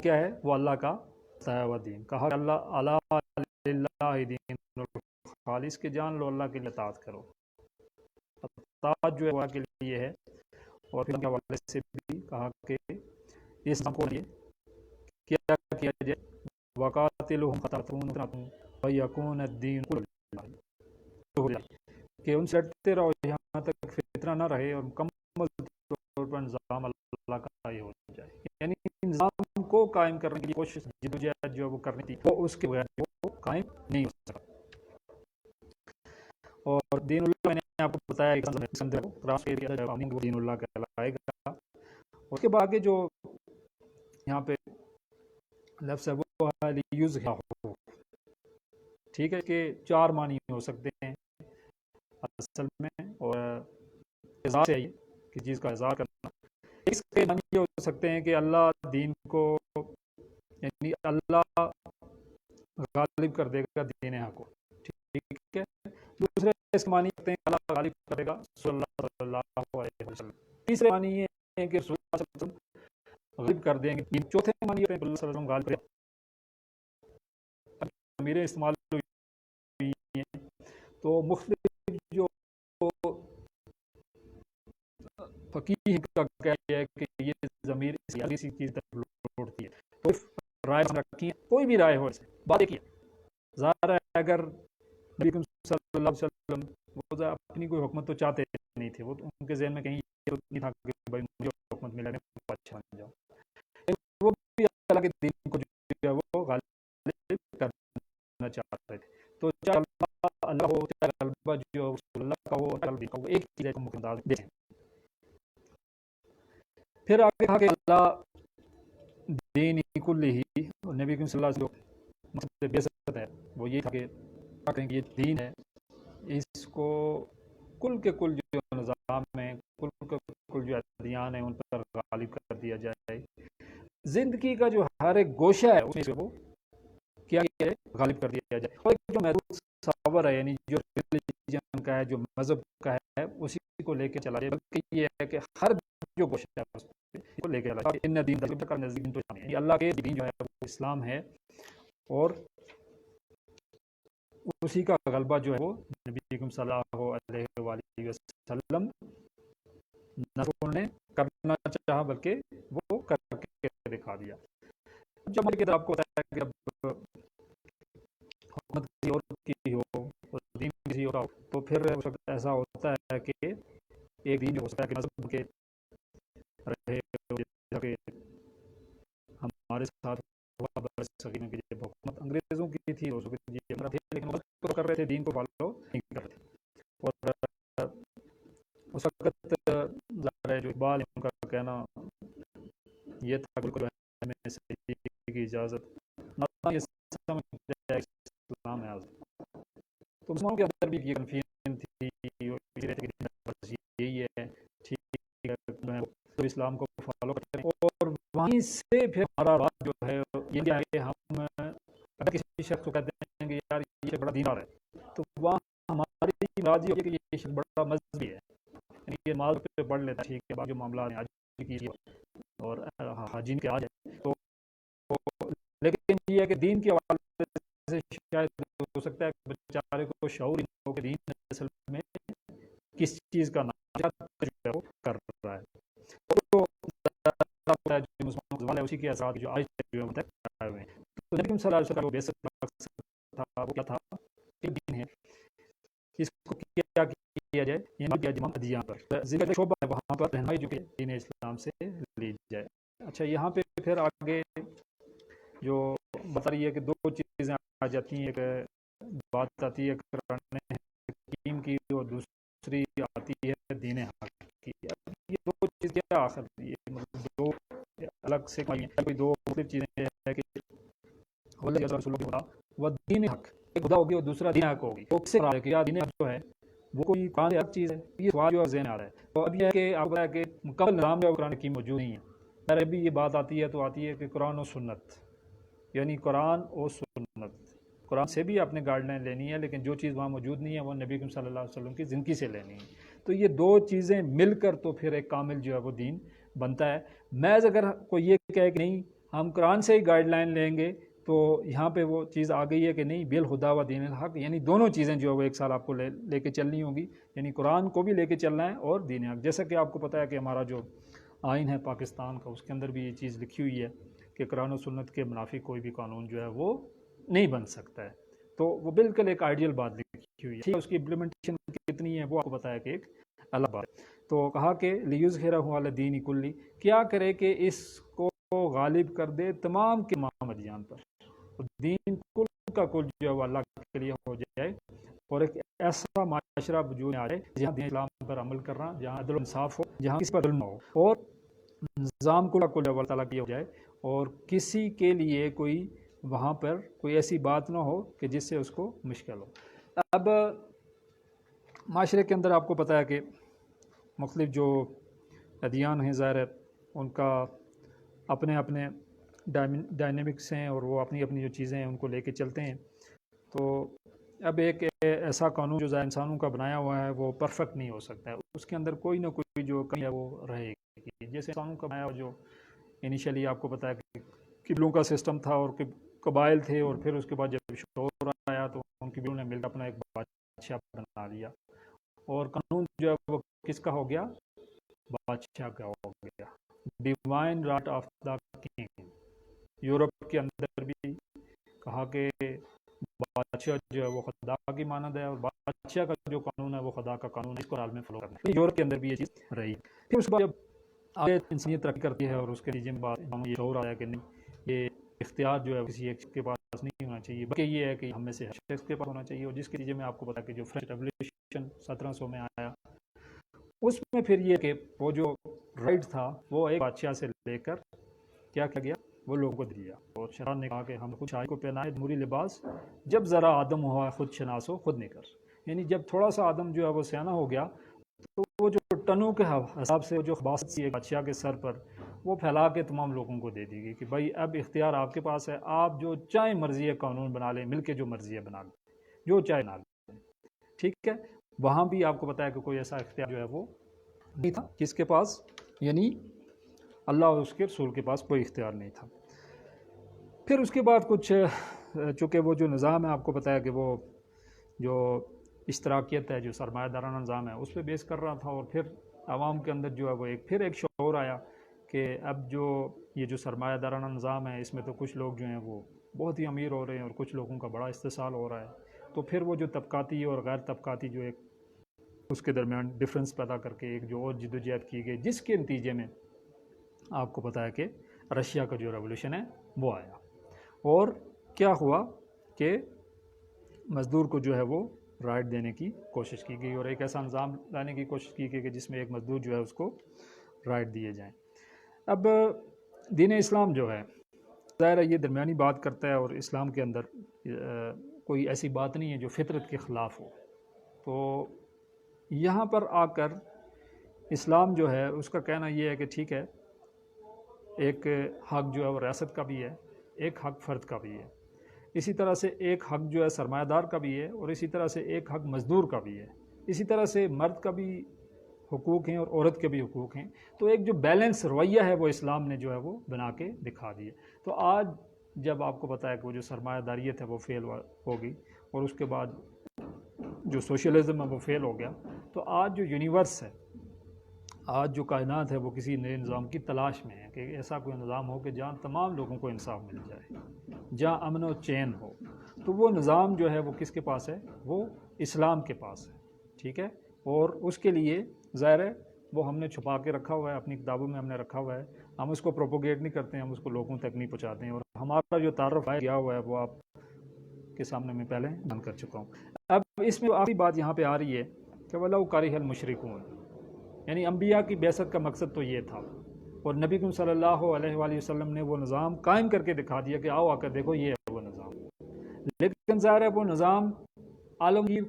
کیا ہے؟ وہ اللہ کا بتایا ہوا دین، کہا کہ اللہ الا للہ دین خالص، کے جان لو اللہ کے لیے اطاعت کرو، اطاعت جو ہے وہ اللہ کے لیے ہے۔ اور پھر کے حوالے سے بھی کہا کہ اس کام کو کیا کیا جائے، وقاتلہم حتی تکون ویکون الدین کلہ للہ، کہ ان سے لڑتے رہو یہاں تک فتنہ نہ رہے اور مکمل طور پر نظام اللہ کا ہی ہو جائے، یعنی نظام کو قائم کرنے کی کوشش جدوجہد جو وہ کرنی تھی وہ اس کے بغیر وہ قائم نہیں ہو سکتا۔ اور دین اللہ میں نے آپ کو بتایا دین اللہ کہلائے گا۔ اس کے بعد آگے جو یہاں پہ لفظ ہے وہ ہو، ٹھیک ہے، کہ 4 معنی ہو سکتے ہیں اصل میں، اور اظہار سے کسی چیز کا اظہار کرنا۔ اس کے معنی یہ ہو سکتے ہیں کہ اللہ دین کو، یعنی اللہ غالب کر دے گا دین حق کو، ٹھیک ہے۔ دوسرے اس کے معنی کرتے ہیں کہ اللہ غالب کرے گا صلی اللہ علیہ وسلم۔ تیسرے معنی یہ ہے کہ رسول اللہ صلی اللہ علیہ وسلم غالب کر دیں گے۔ چوتھے معنی یہ ہے کہ اللہ صلی اللہ علیہ وسلم غالب کرے گا۔ امیریں استعمال ہوئی ہیں تو مختلف جو فقیہ کا کہنا ہے کہ یہ ضمیر اسی چیز تک لوٹتی ہے، تو رائے رکھی ہے، کوئی بھی رائے ہو، بات ایک ہی ہے۔ ظاہر ہے اگر نبی صلی اللہ علیہ وسلم وہ اپنی کوئی حکمت تو چاہتے نہیں تھے، وہ ان کے ذہن میں کہیں یہ نہیں تھا کہ بھائی مجھے حکمت ملے گا اچھا بن جاؤ، وہ بھی اللہ کے دین کو جو ہے وہ غالب کرنا چاہتے تھے۔ تو چاہے اللہ ہو، چاہے غلبہ جو رسول اللہ کا ہو، چاہے دین کا ہو، ایک چیز ہے مقدار دیکھیں۔ پھر آگے کہا کہ اللہ دین کل ہی، نبی صلی اللہ علیہ وسلم مقصد بعثت ہے وہ یہ تھا کہ یہ دین ہے، اس کو کل کے کل جو نظام ہے، کل کے کل جو ادیان ہیں ان پر غالب کر دیا جائے۔ زندگی کا جو ہر ایک گوشہ ہے اس میں سے وہ کیا ہے غالب کر دیا جائے، اور ایک جو محدود صبر ہے، یعنی جو ریلیجن کا ہے، جو مذہب کا ہے، اسی کو لے کے چلا جائے، بلکہ یہ ہے کہ ہر جو گوشہ ہے اس کو لے کے چلا جائے۔ ان دین کا نزدیک تو اللہ کے دین جو ہے وہ اسلام ہے، اور اسی کا غلبہ جو ہے وہ نبی صلی اللہ علیہ وآلہ وسلم نہ انہوں نے کرنا چاہا بلکہ وہ کر کے دکھا دیا۔ جب ملک آپ کو بتایا کہ اب حکومت کسی اور کی ہو اور دین کسی اور ہو، تو پھر اس وقت ایسا ہوتا ہے کہ ایک دین جو ہو سکتا ہے کہ مذہب کے رہے کہ ہمارے ساتھ ہوا برصغیر کی جب حکومت انگریزوں کی تھی، اس وقت یہ تھے، لیکن وہ کر رہے تھے، دین کو فالو نہیں کر رہے تھے۔ اور اس وقت ظاہر ہے جو اقبال ان کا کہنا یہ تھا کہ ہمیں صحیح کی اجازت نہ، یہ سمجھ اسلام ہے آزاد۔ تو مسلمانوں کے اندر بھی یہ کنفیوژن تھی، یہی ہے ٹھیک ہے، تو اسلام کو فالو کرتے ہیں، اور وہیں سے پھر ہمارا بات جو ہے یہ ہے کہ ہم اگر کسی شخص کو کہتے ہیں کہ یار یہ بڑا دیندار ہے، تو وہاں ہماری بات یہ ہے کہ یہ شخص بڑا مذہبی ہے، یعنی یہ مال پہ پڑھ لیتا ہے، ٹھیک ہے، جو معاملات ہیں آج کی اور حاجین کے آج ہے، تو لیکن یہ ہے کہ دین کے حوالے سے شاید ہو سکتا ہے کہ بیچارے کو شعور ہی نہ ہو کہ دین اصل میں کس چیز کا نام کر رہا ہے، تو جو مسلمان ہے اسی کے اثرات جو آج تک جو آئے ہوئے ہیں۔ تو نبی صلی اللہ علیہ وسلم کا بیسک مقصد تھا وہ کیا تھا کہ دین ہے، اس کو کیا کیا جائے، یعنی تمام ادیان پر ذکر شعبہ ہے وہاں پر رہنمائی جو کہ دین اسلام سے لی جائے۔ اچھا، یہاں پہ پھر آگے جو بتا رہی ہے کہ 2 چیزیں آ جاتی ہیں، ایک بات آتی ہے قرآن حکیم کی اور دوسری آتی ہے دین حق کی۔ یہ 2 چیزیں کیا آخر یہ مطلب 2 الگ سے کوئی 2 مختلف چیزیں ہیں کہ رسول اللہ وہ دین حق، ایک خدا ہوگی اور دوسرا دین حق ہوگی، تو کس سے کیا دین حق جو ہے وہ کوئی قرآن سے الگ چیز ہے؟ یہ سوال جو ذہن آ رہا ہے. تو اب یہ ہے کہ آپ کو پتا ہے کہ مکمل نظام جو ہے قرآن کی موجود نہیں ہے. اگر ابھی یہ بات آتی ہے تو آتی ہے کہ قرآن و سنت، یعنی قرآن و سنت. قرآن سے بھی آپ نے گائیڈ لائن لینی ہے، لیکن جو چیز وہاں موجود نہیں ہے وہ نبی کریم صلی اللہ علیہ وسلم کی زندگی سے لینی ہے. تو یہ دو چیزیں مل کر تو پھر ایک کامل جو ہے وہ دین بنتا ہے. محض اگر کوئی یہ کہے کہ نہیں ہم قرآن سے ہی گائیڈ لائن لیں گے تو یہاں پہ وہ چیز آ گئی ہے کہ نہیں بالخدا و دین الحق، یعنی دونوں چیزیں جو ہے وہ ایک سال آپ کو لے کے چلنی ہوگی. یعنی قرآن کو بھی لے کے چلنا ہے اور دین حق. جیسا کہ آپ کو پتہ ہے کہ ہمارا جو آئین ہے پاکستان کا، اس کے اندر بھی یہ چیز لکھی ہوئی ہے کہ قرآن و سنت کے منافی کوئی بھی قانون جو ہے وہ نہیں بن سکتا ہے. تو وہ بالکل ایک آئیڈیل بات لکھی ہوئی ہے. اس کی امپلیمنٹیشن کتنی ہے وہ آپ کو پتہ ہے کہ ایک الگ بات. تو کہا کہ لیظہرہ علی الدین کلہ، کیا کرے کہ اس کو غالب کر دے تمام کے تمام ادیان پر. دین کل کا کل جو ہے وہ اللہ کے لیے ہو جائے اور ایک ایسا معاشرہ وجود میں آ جائے جہاں دین اسلام پر عمل کرنا، جہاں عدل و انصاف ہو، جہاں کسی پر ظلم نہ ہو، اور نظام کل کا کل اللہ تعالیٰ کی ہو جائے اور کسی کے لیے کوئی وہاں پر کوئی ایسی بات نہ ہو کہ جس سے اس کو مشکل ہو. اب معاشرے کے اندر آپ کو پتہ ہے کہ مختلف جو ادیان ہیں ظاہر ہے ان کا اپنے اپنے ڈائنامکس ہیں اور وہ اپنی اپنی جو چیزیں ہیں ان کو لے کے چلتے ہیں. تو اب ایک ایسا قانون جو انسانوں کا بنایا ہوا ہے وہ پرفیکٹ نہیں ہو سکتا ہے، اس کے اندر کوئی نہ کوئی جو کمی ہے وہ رہے گی. جیسے انسانوں کا بنایا ہوا جو انیشلی آپ کو پتہ ہے کہ قبلوں کا سسٹم تھا اور قبائل تھے، اور پھر اس کے بعد جب شور آیا تو ان قبیلوں نے مل کر اپنا ایک بادشاہ بنا لیا، اور قانون جو ہے وہ کس کا ہو گیا؟ بادشاہ کا ہو گیا. Divine right of the king. Europe کے اندر بھی کہا کہ بادشاہ جو ہے وہ خدا کی مانند ہے اور بادشاہ کا جو قانون ہے وہ خدا کا قانون ہے، اس کو عالم میں فالو کرنا ہے. یورپ کے اندر بھی یہ چیز رہی. پھر اس کے بعد جب آگے انسانیت ترقی کرتی ہے اور اس کے نتیجے میں یہ شعور آیا کہ نہیں یہ اختیار جو ہے کسی ایک کے پاس نہیں ہونا چاہیے، بلکہ یہ ہے کہ ہم میں سے ہر شخص کے پاس ہونا چاہیے. اور جس کے نتیجے میں آپ کو پتا کہ جو فرینچ ریولیوشن 1700 میں آیا، اس میں پھر یہ کہ وہ جو رائٹ تھا وہ ایک بادشاہ سے لے کر کیا گیا وہ لوگوں کو دیا. اور شیطان نے کہا کہ ہم خود شاہی کو پہنائے جمہوری لباس، جب ذرا آدم ہوا خود شناس ہو خود نکر. یعنی جب تھوڑا سا آدم جو ہے وہ سیانہ ہو گیا تو وہ جو ٹنوں کے حساب سے جو خباثت سی ایک بادشاہ کے سر پر وہ پھیلا کے تمام لوگوں کو دے دی گئی کہ بھائی اب اختیار آپ کے پاس ہے، آپ جو چاہے مرضی ہے قانون بنا لیں، مل کے جو مرضی ہے بنا لیں، جو چاہے بنا لیں. ٹھیک ہے. وہاں بھی آپ کو پتا ہے کہ کوئی ایسا اختیار جو ہے وہ نہیں تھا کس کے پاس، یعنی اللہ اور اس کے رسول کے پاس کوئی اختیار نہیں تھا. پھر اس کے بعد کچھ چونکہ وہ جو نظام ہے آپ کو پتہ ہے کہ وہ جو اشتراکیت ہے، جو سرمایہ دارانہ نظام ہے، اس پہ بیس کر رہا تھا. اور پھر عوام کے اندر جو ہے وہ ایک شعور آیا کہ اب جو یہ جو سرمایہ دارانہ نظام ہے اس میں تو کچھ لوگ جو ہیں وہ بہت ہی امیر ہو رہے ہیں اور کچھ لوگوں کا بڑا استحصال ہو رہا ہے. تو پھر وہ جو طبقاتی اور غیر طبقاتی جو ایک اس کے درمیان ڈفرینس پیدا کر کے ایک جو اور جدوجہد کی گئی، جس کے نتیجے میں آپ کو پتہ ہے کہ رشیا کا جو ریولوشن ہے وہ آیا. اور کیا ہوا کہ مزدور کو جو ہے وہ رائٹ دینے کی کوشش کی گئی اور ایک ایسا نظام لانے کی کوشش کی گئی کہ جس میں ایک مزدور جو ہے اس کو رائٹ دیے جائیں. اب دین اسلام جو ہے ظاہر ہے یہ درمیانی بات کرتا ہے اور اسلام کے اندر کوئی ایسی بات نہیں ہے جو فطرت کے خلاف ہو. تو یہاں پر آ کر اسلام جو ہے اس کا کہنا یہ ہے کہ ٹھیک ہے ایک حق جو ہے وہ ریاست کا بھی ہے، ایک حق فرد کا بھی ہے، اسی طرح سے ایک حق جو ہے سرمایہ دار کا بھی ہے اور اسی طرح سے ایک حق مزدور کا بھی ہے، اسی طرح سے مرد کا بھی حقوق ہیں اور عورت کے بھی حقوق ہیں. تو ایک جو بیلنس رویہ ہے وہ اسلام نے جو ہے وہ بنا کے دکھا دی ہے. تو آج جب آپ کو پتہ ہے کہ وہ جو سرمایہ داریت ہے وہ فیل ہو گئی اور اس کے بعد جو سوشلزم ہے وہ فیل ہو گیا، تو آج جو یونیورس ہے، آج جو کائنات ہے وہ کسی نئے نظام کی تلاش میں ہے کہ ایسا کوئی نظام ہو کہ جہاں تمام لوگوں کو انصاف مل جائے، جہاں امن و چین ہو. تو وہ نظام جو ہے وہ کس کے پاس ہے؟ وہ اسلام کے پاس ہے. ٹھیک ہے. اور اس کے لیے ظاہر ہے وہ ہم نے چھپا کے رکھا ہوا ہے، اپنی کتابوں میں ہم نے رکھا ہوا ہے، ہم اس کو پروپوگیٹ نہیں کرتے ہیں، ہم اس کو لوگوں تک نہیں پہنچاتے ہیں. اور ہمارا جو تعارف کیا ہوا ہے وہ آپ کے سامنے میں پہلے بیان کر چکا ہوں. اب اس میں آخری بات یہاں پہ آ رہی ہے کہ وَلَوْ كَرِهَ الْمُشْرِكُونَ، یعنی انبیاء کی بعثت کا مقصد تو یہ تھا اور نبی کریم صلی اللہ علیہ وآلہ وسلم نے وہ نظام قائم کر کے دکھا دیا کہ آؤ آ کر دیکھو یہ ہے وہ نظام. لیکن ظاہر ہے وہ نظام عالمگیر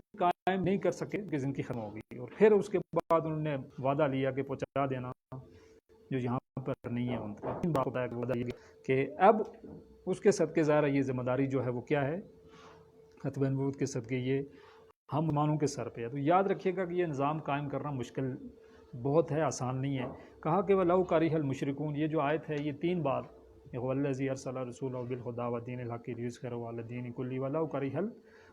نہیں کر سکے کہ زندگی ختم ہوگی، اور پھر اس کے بعد انہوں نے وعدہ لیا کہ پہنچا دینا جو یہاں پر نہیں ہے ان کا. بات ہے وعدہ یہ کہ اب اس کے صدقے ظاہر یہ ذمہ داری جو ہے وہ کیا ہے، ختم نبوت کے صدقے یہ ہم مسلمانوں کے سر پہ ہے. تو یاد رکھیے گا کہ یہ نظام قائم کرنا مشکل بہت ہے، آسان نہیں ہے. کہا کہ وَلَوْ كَرِهَ الْمُشْرِكُونَ، یہ جو آیت ہے یہ 3 بار، وَالَّذِي أَرْسَلَ رَسُولَهُ بِالْهُدَىٰ وَدِينِ الْحَقِّ لِيُظْهِرَهُ عَلَى الدِّينِ كُلِّهِ وَلَوْ كَرِهَ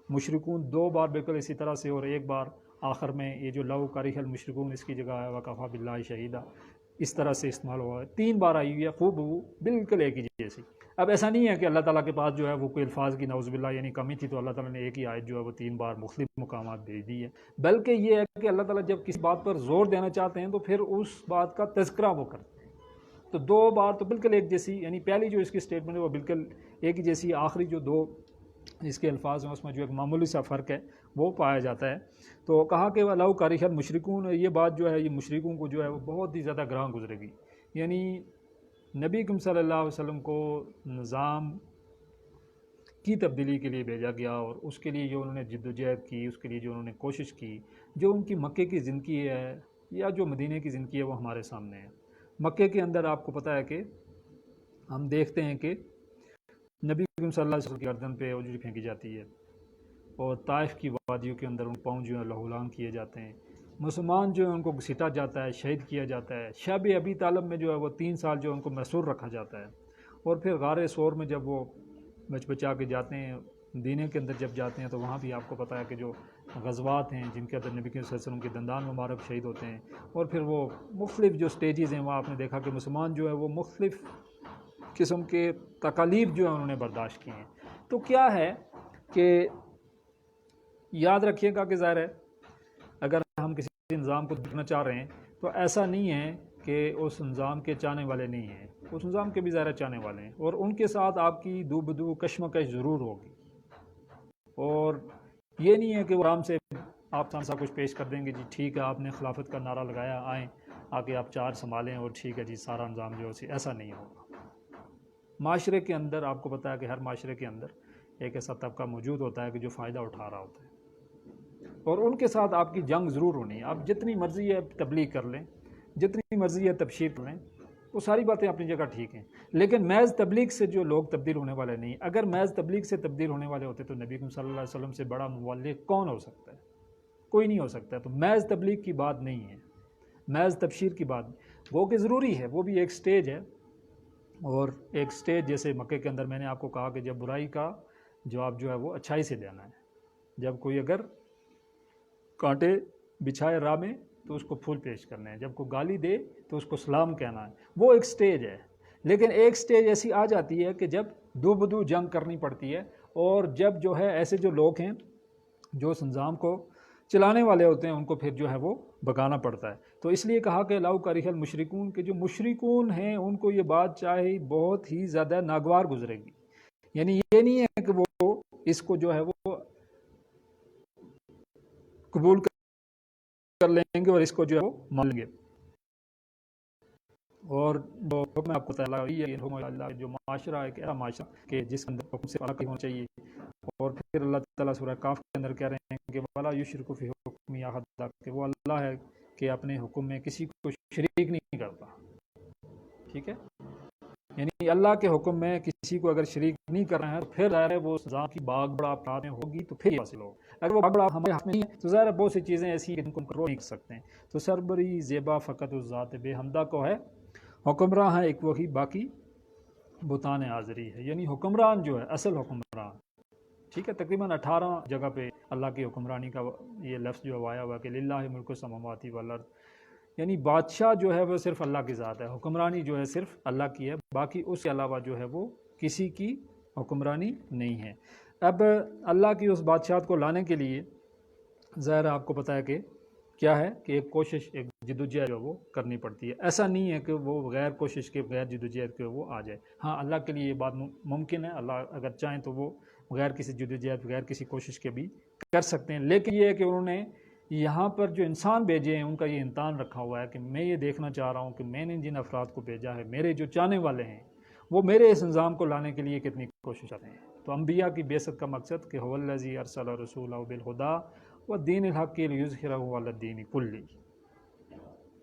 الْمُشْرِكُونَ 2 بار بالکل اسی طرح سے، اور ایک بار آخر میں یہ جو لَوْ كَرِهَ الْمُشْرِكُونَ اس کی جگہ ہے وَكَفَىٰ بِاللَّهِ شَهِيدًا، اس طرح سے استعمال ہوا ہے. 3 بار آئی ہوئی ہے خوب بالکل ایک ہی جیسی. اب ایسا نہیں ہے کہ اللہ تعالیٰ کے پاس جو ہے وہ کوئی الفاظ کی نعوذ باللہ یعنی کمی تھی تو اللہ تعالیٰ نے ایک ہی آیت جو ہے وہ 3 بار مختلف مقامات بھیج دی ہے، بلکہ یہ ہے کہ اللہ تعالیٰ جب کسی بات پر زور دینا چاہتے ہیں تو پھر اس بات کا تذکرہ وہ کرتے ہیں. تو 2 بار تو بالکل ایک جیسی، یعنی پہلی جو اس کی اسٹیٹمنٹ ہے وہ بالکل ایک ہی جیسی، آخری جو 2 اس کے الفاظ ہیں اس میں جو ایک معمولی سا فرق ہے وہ پایا جاتا ہے. تو کہا کہ وَلَوْ كَرِهَ الْمُشْرِكُونَ، یہ بات جو ہے یہ مشرکوں کو جو ہے وہ بہت ہی زیادہ گراں گزرے گی. یعنی نبی کریم صلی اللہ علیہ وسلم کو نظام کی تبدیلی کے لیے بھیجا گیا، اور اس کے لیے جو انہوں نے جد و جہد کی، اس کے لیے جو انہوں نے کوشش کی، جو ان کی مکے کی زندگی ہے یا جو مدینے کی زندگی ہے وہ ہمارے سامنے ہے. مکے کے اندر آپ کو پتہ ہے کہ ہم دیکھتے ہیں کہ نبی کریم صلی اللہ علیہ وسلم کی گردن پہ اجڑی پھینکی جاتی ہے، اور طائف کی وادیوں کے اندر ان پاؤں جو ہے لہولان کیے جاتے ہیں. مسلمان جو ہے ان کو گھسیٹا جاتا ہے، شہید کیا جاتا ہے. شب ابی طالب میں جو ہے وہ 3 سال جو ان کو محصور رکھا جاتا ہے، اور پھر غار ثور میں جب وہ بچا کے جاتے ہیں، مدینے کے اندر جب جاتے ہیں تو وہاں بھی آپ کو پتہ ہے کہ جو غزوات ہیں جن کے اندر نبی صلی اللہ علیہ وسلم کے دندان مبارک شہید ہوتے ہیں، اور پھر وہ مختلف جو سٹیجز ہیں وہاں آپ نے دیکھا کہ مسلمان جو ہے وہ مختلف قسم کے تکالیف جو ہے انہوں نے برداشت کی ہیں. تو کیا ہے کہ یاد رکھیے گا کہ ظاہر ہے اگر ہم کسی نظام کو دیکھنا چاہ رہے ہیں تو ایسا نہیں ہے کہ اس نظام کے چاہنے والے نہیں ہیں، اس نظام کے بھی ظاہر چاہنے والے ہیں، اور ان کے ساتھ آپ کی دو بدو کشمکش ضرور ہوگی. اور یہ نہیں ہے کہ وہ آرام سے آپ سا کچھ پیش کر دیں گے، جی ٹھیک ہے آپ نے خلافت کا نعرہ لگایا، آئیں آ کے آپ 4 سنبھالیں اور ٹھیک ہے جی سارا نظام جو ہے ایسا نہیں ہوگا. معاشرے کے اندر آپ کو پتہ ہے کہ ہر معاشرے کے اندر ایک ایسا طبقہ موجود ہوتا ہے کہ جو فائدہ اٹھا رہا ہوتا ہے، اور ان کے ساتھ آپ کی جنگ ضرور ہونی ہے. آپ جتنی مرضی ہے تبلیغ کر لیں، جتنی مرضی ہے تبشیر کر لیں، وہ ساری باتیں اپنی جگہ ٹھیک ہیں، لیکن محض تبلیغ سے جو لوگ تبدیل ہونے والے نہیں. اگر محض تبلیغ سے تبدیل ہونے والے ہوتے تو نبی صلی اللہ علیہ وسلم سے بڑا مبلغ کون ہو سکتا ہے؟ کوئی نہیں ہو سکتا. تو محض تبلیغ کی بات نہیں ہے، محض تبشیر کی بات وہ کہ ضروری ہے، وہ بھی ایک سٹیج ہے. اور ایک سٹیج جیسے مکے کے اندر میں نے آپ کو کہا کہ جب برائی کا جواب جو ہے وہ اچھائی سے دینا ہے، جب کوئی اگر کانٹے بچھائے راہ میں تو اس کو پھول پیش کرنا ہے، جب کوئی گالی دے تو اس کو سلام کہنا ہے. وہ ایک سٹیج ہے. لیکن ایک سٹیج ایسی آ جاتی ہے کہ جب دو بدو جنگ کرنی پڑتی ہے، اور جب جو ہے ایسے جو لوگ ہیں جو اس نظام کو چلانے والے ہوتے ہیں ان کو پھر جو ہے وہ بگانا پڑتا ہے. تو اس لیے کہا کہ لَوْ كَرِهَ الْمُشْرِكُونَ کہ جو مشرکون ہیں ان کو یہ بات چاہے بہت ہی زیادہ ناگوار گزرے گی. یعنی یہ نہیں ہے کہ وہ اس کو جو ہے وہ قبول کر لیں گے اور اس کو جو ہے وہ مان لیں گے. اور جو حکم آپ کو تعالیٰ جو معاشرہ ایک ایسا معاشرہ کہ جس کے اندر حکم سے الگ ہونا چاہیے. اور پھر اللہ تعالیٰ سورہ کاف کے اندر کہہ رہے ہیں کہ وَلَا يُشْرِكُ فِي حُكْمِهِ أَحَدًا، کہ وہ اللہ ہے کہ اپنے حکم میں کسی کو شریک نہیں کرتا. ٹھیک ہے، یعنی اللہ کے حکم میں کسی کو اگر شریک نہیں کر رہے ہیں تو پھر ظاہر ہے وہ سزا کی باغ بڑا اپرادھ میں ہوگی تو پھر حاصل ہوگا. اگر وہ باغ بڑا ہمارے ہاتھ میں نہیں ہے تو ظاہر ہے بہت سی چیزیں ایسی ہیں جن کو ہم کنٹرول نہیں کر سکتے ہیں. تو سربری زیبا فقط الذات بے حمدہ کو ہے، حکمراں ہے ایک وہی باقی بتان حاضری ہے. یعنی حکمران جو ہے اصل حکمران، ٹھیک ہے، تقریباً 18 جگہ پہ اللہ کی حکمرانی کا یہ لفظ جو آیا ہوا کہ للہ ملک السماوات والارض، یعنی بادشاہ جو ہے وہ صرف اللہ کی ذات ہے، حکمرانی جو ہے صرف اللہ کی ہے، باقی اس کے علاوہ جو ہے وہ کسی کی حکمرانی نہیں ہے. اب اللہ کی اس بادشاہت کو لانے کے لیے ظاہر آپ کو پتہ ہے کہ کیا ہے کہ ایک کوشش، ایک جدوجہد جو وہ کرنی پڑتی ہے. ایسا نہیں ہے کہ وہ بغیر کوشش کے بغیر جدوجہد کے وہ آ جائے. ہاں اللہ کے لیے یہ بات ممکن ہے، اللہ اگر چاہیں تو وہ بغیر کسی جدوجہد بغیر کسی کوشش کے بھی کر سکتے ہیں. لیکن یہ ہے کہ انہوں نے یہاں پر جو انسان بھیجے ہیں ان کا یہ امتحان رکھا ہوا ہے کہ میں یہ دیکھنا چاہ رہا ہوں کہ میں نے جن افراد کو بھیجا ہے، میرے جو چاہنے والے ہیں، وہ میرے اس نظام کو لانے کے لیے کتنی کوشش کرتے ہیں. تو انبیاء کی بعثت کا مقصد کہ هو الذی ارسل رسولہ بالہدیٰ، وَالدِّينِ الْحَقِّ لِيُظْهِرَهُ عَلَى الدِّينِ كُلِّهِ،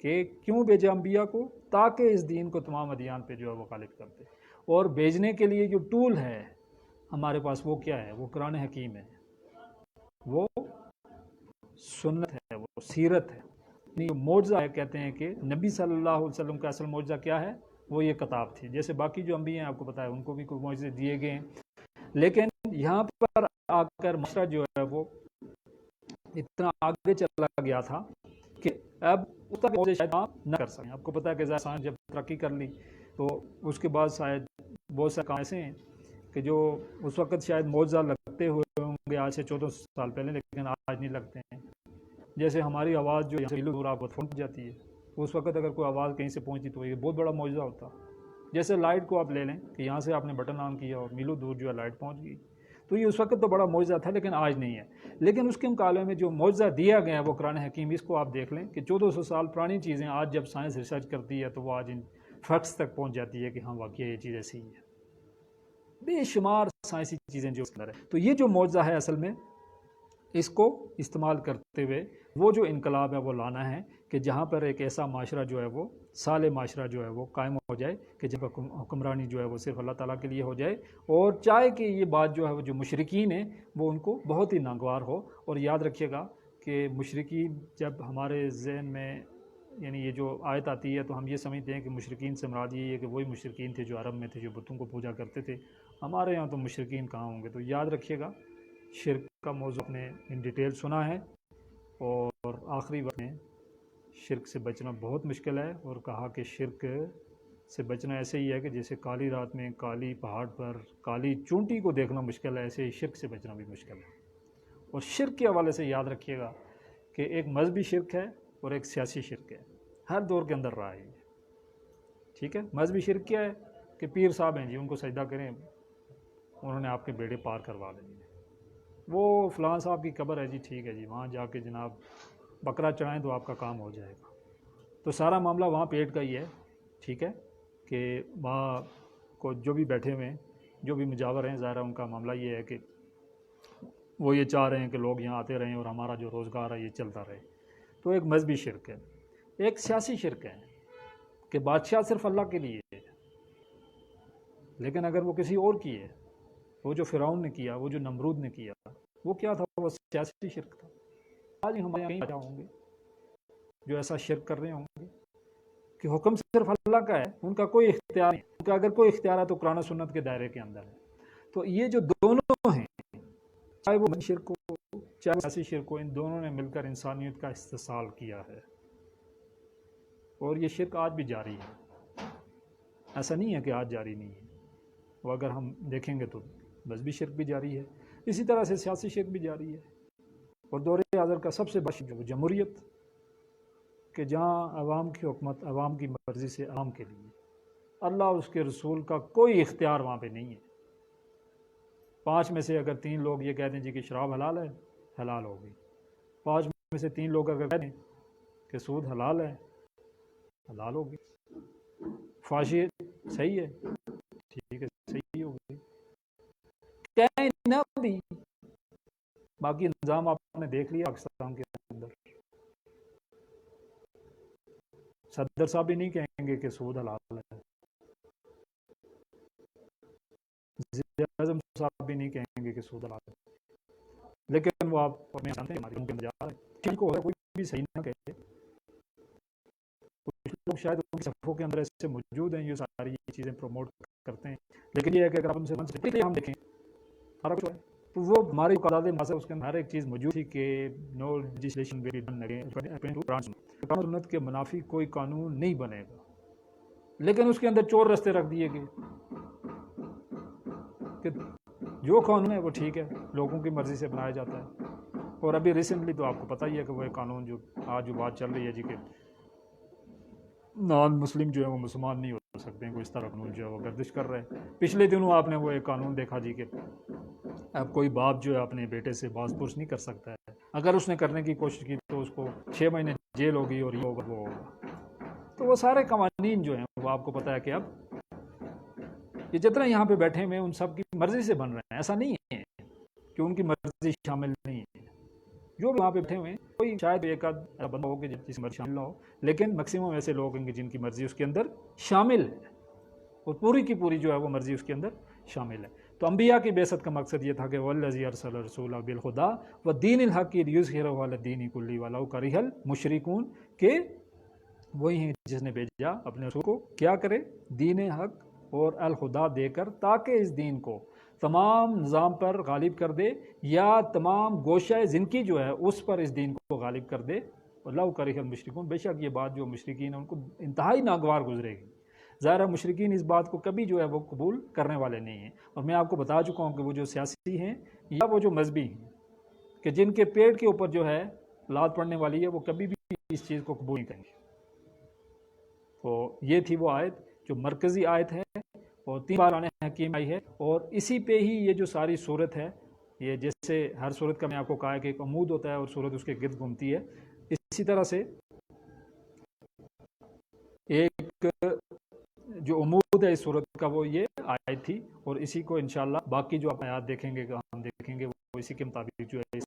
کہ کیوں بھیجا انبیاء کو؟ تاکہ اس دین کو تمام ادیان پہ جو ہے وہ غالب کر دے. اور بھیجنے کے لیے جو ٹول ہے ہمارے پاس وہ کیا ہے؟ وہ قرآن حکیم ہے، وہ سنت ہے، وہ سیرت ہے. یعنی معجزہ ہے. کہتے ہیں کہ نبی صلی اللہ علیہ وسلم کا اصل معجزہ کیا ہے؟ وہ یہ کتاب تھی. جیسے باقی جو انبیاء ہیں آپ کو پتہ ہے ان کو بھی کوئی معجزے دیے گئے ہیں، لیکن یہاں پر آ کر معاشرہ جو ہے وہ اتنا آگے چلا گیا تھا کہ اب اس تک معجزے شاید نہ کر سکیں. آپ کو پتہ ہے کہ سائنس جب ترقی کر لی تو اس کے بعد شاید بہت سے کام ایسے ہیں کہ جو اس وقت شاید معجزہ لگتے ہوئے ہوں گے آج سے 14 سال پہلے، لیکن آج نہیں لگتے ہیں. جیسے ہماری آواز جو یہاں سے دور آپ پہنچ جاتی ہے، اس وقت اگر کوئی آواز کہیں سے پہنچی تو یہ بہت بڑا معجزہ ہوتا. جیسے لائٹ کو آپ لے لیں کہ یہاں سے آپ نے بٹن آن کیا اور میلوں دور جو ہے لائٹ پہنچ گئی، تو یہ اس وقت تو بڑا معجزہ تھا لیکن آج نہیں ہے. لیکن اس کے مقابلے میں جو معجزہ دیا گیا ہے وہ قرآن حکیم، اس کو آپ دیکھ لیں کہ 1400 سال پرانی چیزیں آج جب سائنس ریسرچ کرتی ہے تو وہ آج ان فیکٹس تک پہنچ جاتی ہے کہ ہاں واقعی یہ چیز ایسی ہی ہے. بے شمار سائنسی چیزیں جو اس کے اندر ہے. تو یہ جو معجزہ ہے اصل میں اس کو استعمال کرتے ہوئے وہ جو انقلاب ہے وہ لانا ہے کہ جہاں پر ایک ایسا معاشرہ جو ہے وہ صالح معاشرہ جو ہے وہ قائم ہو جائے کہ جب حکمرانی جو ہے وہ صرف اللہ تعالیٰ کے لیے ہو جائے، اور چاہے کہ یہ بات جو ہے وہ جو مشرکین ہیں وہ ان کو بہت ہی ناگوار ہو. اور یاد رکھیے گا کہ مشرکین جب ہمارے ذہن میں یعنی یہ جو آیت آتی ہے تو ہم یہ سمجھتے ہیں کہ مشرکین سے مراد یہ ہے کہ وہی مشرکین تھے جو عرب میں تھے جو بتوں کو پوجا کرتے تھے. ہمارے یہاں تو مشرکین کہاں ہوں گے. تو یاد رکھیے گا شرک کا موضوع نے ان ڈیٹیل سنا ہے، اور آخری وقت میں شرک سے بچنا بہت مشکل ہے. اور کہا کہ شرک سے بچنا ایسے ہی ہے کہ جیسے کالی رات میں کالی پہاڑ پر کالی چونٹی کو دیکھنا مشکل ہے، ایسے ہی شرک سے بچنا بھی مشکل ہے. اور شرک کے حوالے سے یاد رکھیے گا کہ ایک مذہبی شرک ہے اور ایک سیاسی شرک ہے، ہر دور کے اندر رہا ہے یہ. ٹھیک ہے، مذہبی شرک کیا ہے کہ پیر صاحب ہیں جی ان کو سجدہ کریں، انہوں نے آپ کے بیڑے پار کروا دیں. وہ فلاں صاحب کی قبر ہے جی، ٹھیک ہے جی وہاں جا کے جناب بکرا چڑھائیں تو آپ کا کام ہو جائے گا. تو سارا معاملہ وہاں پیٹ کا ہی ہے. ٹھیک ہے کہ وہاں کو جو بھی بیٹھے ہوئے ہیں جو بھی مجاور ہیں، ظاہر ان کا معاملہ یہ ہے کہ وہ یہ چاہ رہے ہیں کہ لوگ یہاں آتے رہیں اور ہمارا جو روزگار ہے یہ چلتا رہے. تو ایک مذہبی شرک ہے. ایک سیاسی شرک ہے کہ بادشاہ صرف اللہ کے لیے ہے، لیکن اگر وہ کسی اور کی ہے، وہ جو فرعون نے کیا، وہ جو نمرود نے کیا، وہ کیا تھا؟ وہ سیاسی شرک تھا. آج ہمارے یہاں کہیں ہوں گے جو ایسا شرک کر رہے ہوں گے کہ حکم صرف اللہ کا ہے، ان کا کوئی اختیار نہیں. ان کا اگر کوئی اختیار ہے تو قرآن و سنت کے دائرے کے اندر ہے. تو یہ جو دونوں ہیں، چاہے وہ شرک ہو چاہے سیاسی شرک ہو، ان دونوں نے مل کر انسانیت کا استحصال کیا ہے. اور یہ شرک آج بھی جاری ہے، ایسا نہیں ہے کہ آج جاری نہیں ہے. وہ اگر ہم دیکھیں گے تو مذہبی شرک بھی جاری ہے، اسی طرح سے سیاسی شرک بھی جاری ہے. اور دور حاضر کا سب سے بڑا شرک جمہوریت، کہ جہاں عوام کی حکومت عوام کی مرضی سے عوام کے لیے، اللہ اس کے رسول کا کوئی اختیار وہاں پہ نہیں ہے. 5 میں سے اگر 3 لوگ یہ کہہ دیں جی کہ شراب حلال ہے، حلال ہوگی. 5 میں سے 3 لوگ اگر کہہ دیں کہ سود حلال ہے، حلال ہوگی. فحاشی صحیح ہے، ٹھیک ہے صحیح ہوگی. کہیں نہ بھی باقی نظام آپ نے دیکھ لیا پاکستان کے اندر، صدر صاحب بھی نہیں کہیں گے کہ سود حلال ہے، وزیر اعظم صاحب بھی نہیں کہیں گے کہ سود حلال ہے، لیکن وہ آپ اپنے جانتے ہیں ہماری جا رہے ہیں. ٹھیک ہو کوئی بھی صحیح نہ کہے. کچھ لوگ شاید ان کی صفوں کے اندر ایسے موجود ہیں یہ ساری چیزیں پروموٹ کرتے ہیں، لیکن یہ ہے کہ اگر آپ ان سے ہم دیکھیں سارا کچھ ہے تو وہ ہماری قرارداد ماسا اس کے اندر ہر ایک چیز موجود تھی کہ نو لیجسلیشن ویری ڈن اگین سنت کے منافی کوئی قانون نہیں بنے گا. لیکن اس کے اندر چور رستے رکھ دیے گئے کہ جو قانون ہے وہ ٹھیک ہے، لوگوں کی مرضی سے بنایا جاتا ہے. اور ابھی ریسنٹلی تو آپ کو پتہ ہی ہے کہ وہ ایک قانون جو آج جو بات چل رہی ہے جی کہ نان مسلم جو ہے وہ مسلمان نہیں ہو سکتے ہیں، کوئی اس طرح قانون جو ہے وہ گردش کر رہے ہیں. پچھلے دنوں آپ نے وہ ایک قانون دیکھا جی کہ اب کوئی باپ جو ہے اپنے بیٹے سے باز پرس نہیں کر سکتا ہے، اگر اس نے کرنے کی کوشش کی تو اس کو 6 مہینے جیل ہوگی اور یہ ہوگا وہ ہوگا. تو وہ سارے قوانین جو ہیں وہ آپ کو پتہ ہے کہ اب یہ جتنا یہاں پہ بیٹھے ہوئے ہیں ان سب کی مرضی سے بن رہے ہیں. ایسا نہیں ہے کہ ان کی مرضی شامل نہیں ہے. جو بھی وہاں پہ بیٹھے ہوئے ہیں، کوئی شاید ایک آدھ بندہ ہو کہ جس کی مرضی شامل نہ ہو، لیکن میکسیمم ایسے لوگ ہیں کہ جن کی مرضی اس کے اندر شامل ہے، اور پوری کی پوری جو ہے وہ مرضی اس کے اندر شامل ہے۔ تو انبیاء کی بعثت کا مقصد یہ تھا کہ وَالَّذِي أَرْسَلَ رَسُولَهُ بِالْهُدَىٰ وَدِينِ الْحَقِّ لِيُظْهِرَهُ عَلَى الدِّينِ كُلِّهِ وَلَوْ كَرِهَ الْمُشْرِكُونَ، کہ وہی ہیں جس نے بھیجا اپنے رسول کو کیا کرے، دین حق اور الہدا دے کر، تاکہ اس دین کو تمام نظام پر غالب کر دے، یا تمام گوشہ زندگی جو ہے اس پر اس دین کو غالب کر دے۔ وَلَوْ كَرِهَ الْمُشْرِكُونَ، بے شک یہ بات جو مشرکین ہیں ان کو انتہائی ناگوار گزرے گی۔ ظاہر ہے مشرکین اس بات کو کبھی جو ہے وہ قبول کرنے والے نہیں ہیں، اور میں آپ کو بتا چکا ہوں کہ وہ جو سیاسی ہیں یا وہ جو مذہبی ہیں، کہ جن کے پیٹ کے اوپر جو ہے لات پڑنے والی ہے، وہ کبھی بھی اس چیز کو قبول نہیں کریں گے۔ تو یہ تھی وہ آیت جو مرکزی آیت ہے، اور 3 بار قرآن حکیم آئی ہے، اور اسی پہ ہی یہ جو ساری صورت ہے، یہ جیسے ہر صورت کا میں آپ کو کہا ہے کہ ایک عمود ہوتا ہے اور صورت اس کے گرد گھومتی ہے، اسی طرح سے ایک جو عمود ہے اس صورت کا وہ یہ آیت تھی، اور اسی کو انشاءاللہ باقی جو آپ آیات دیکھیں گے، ہم دیکھیں گے، وہ اسی کے مطابق جو ہے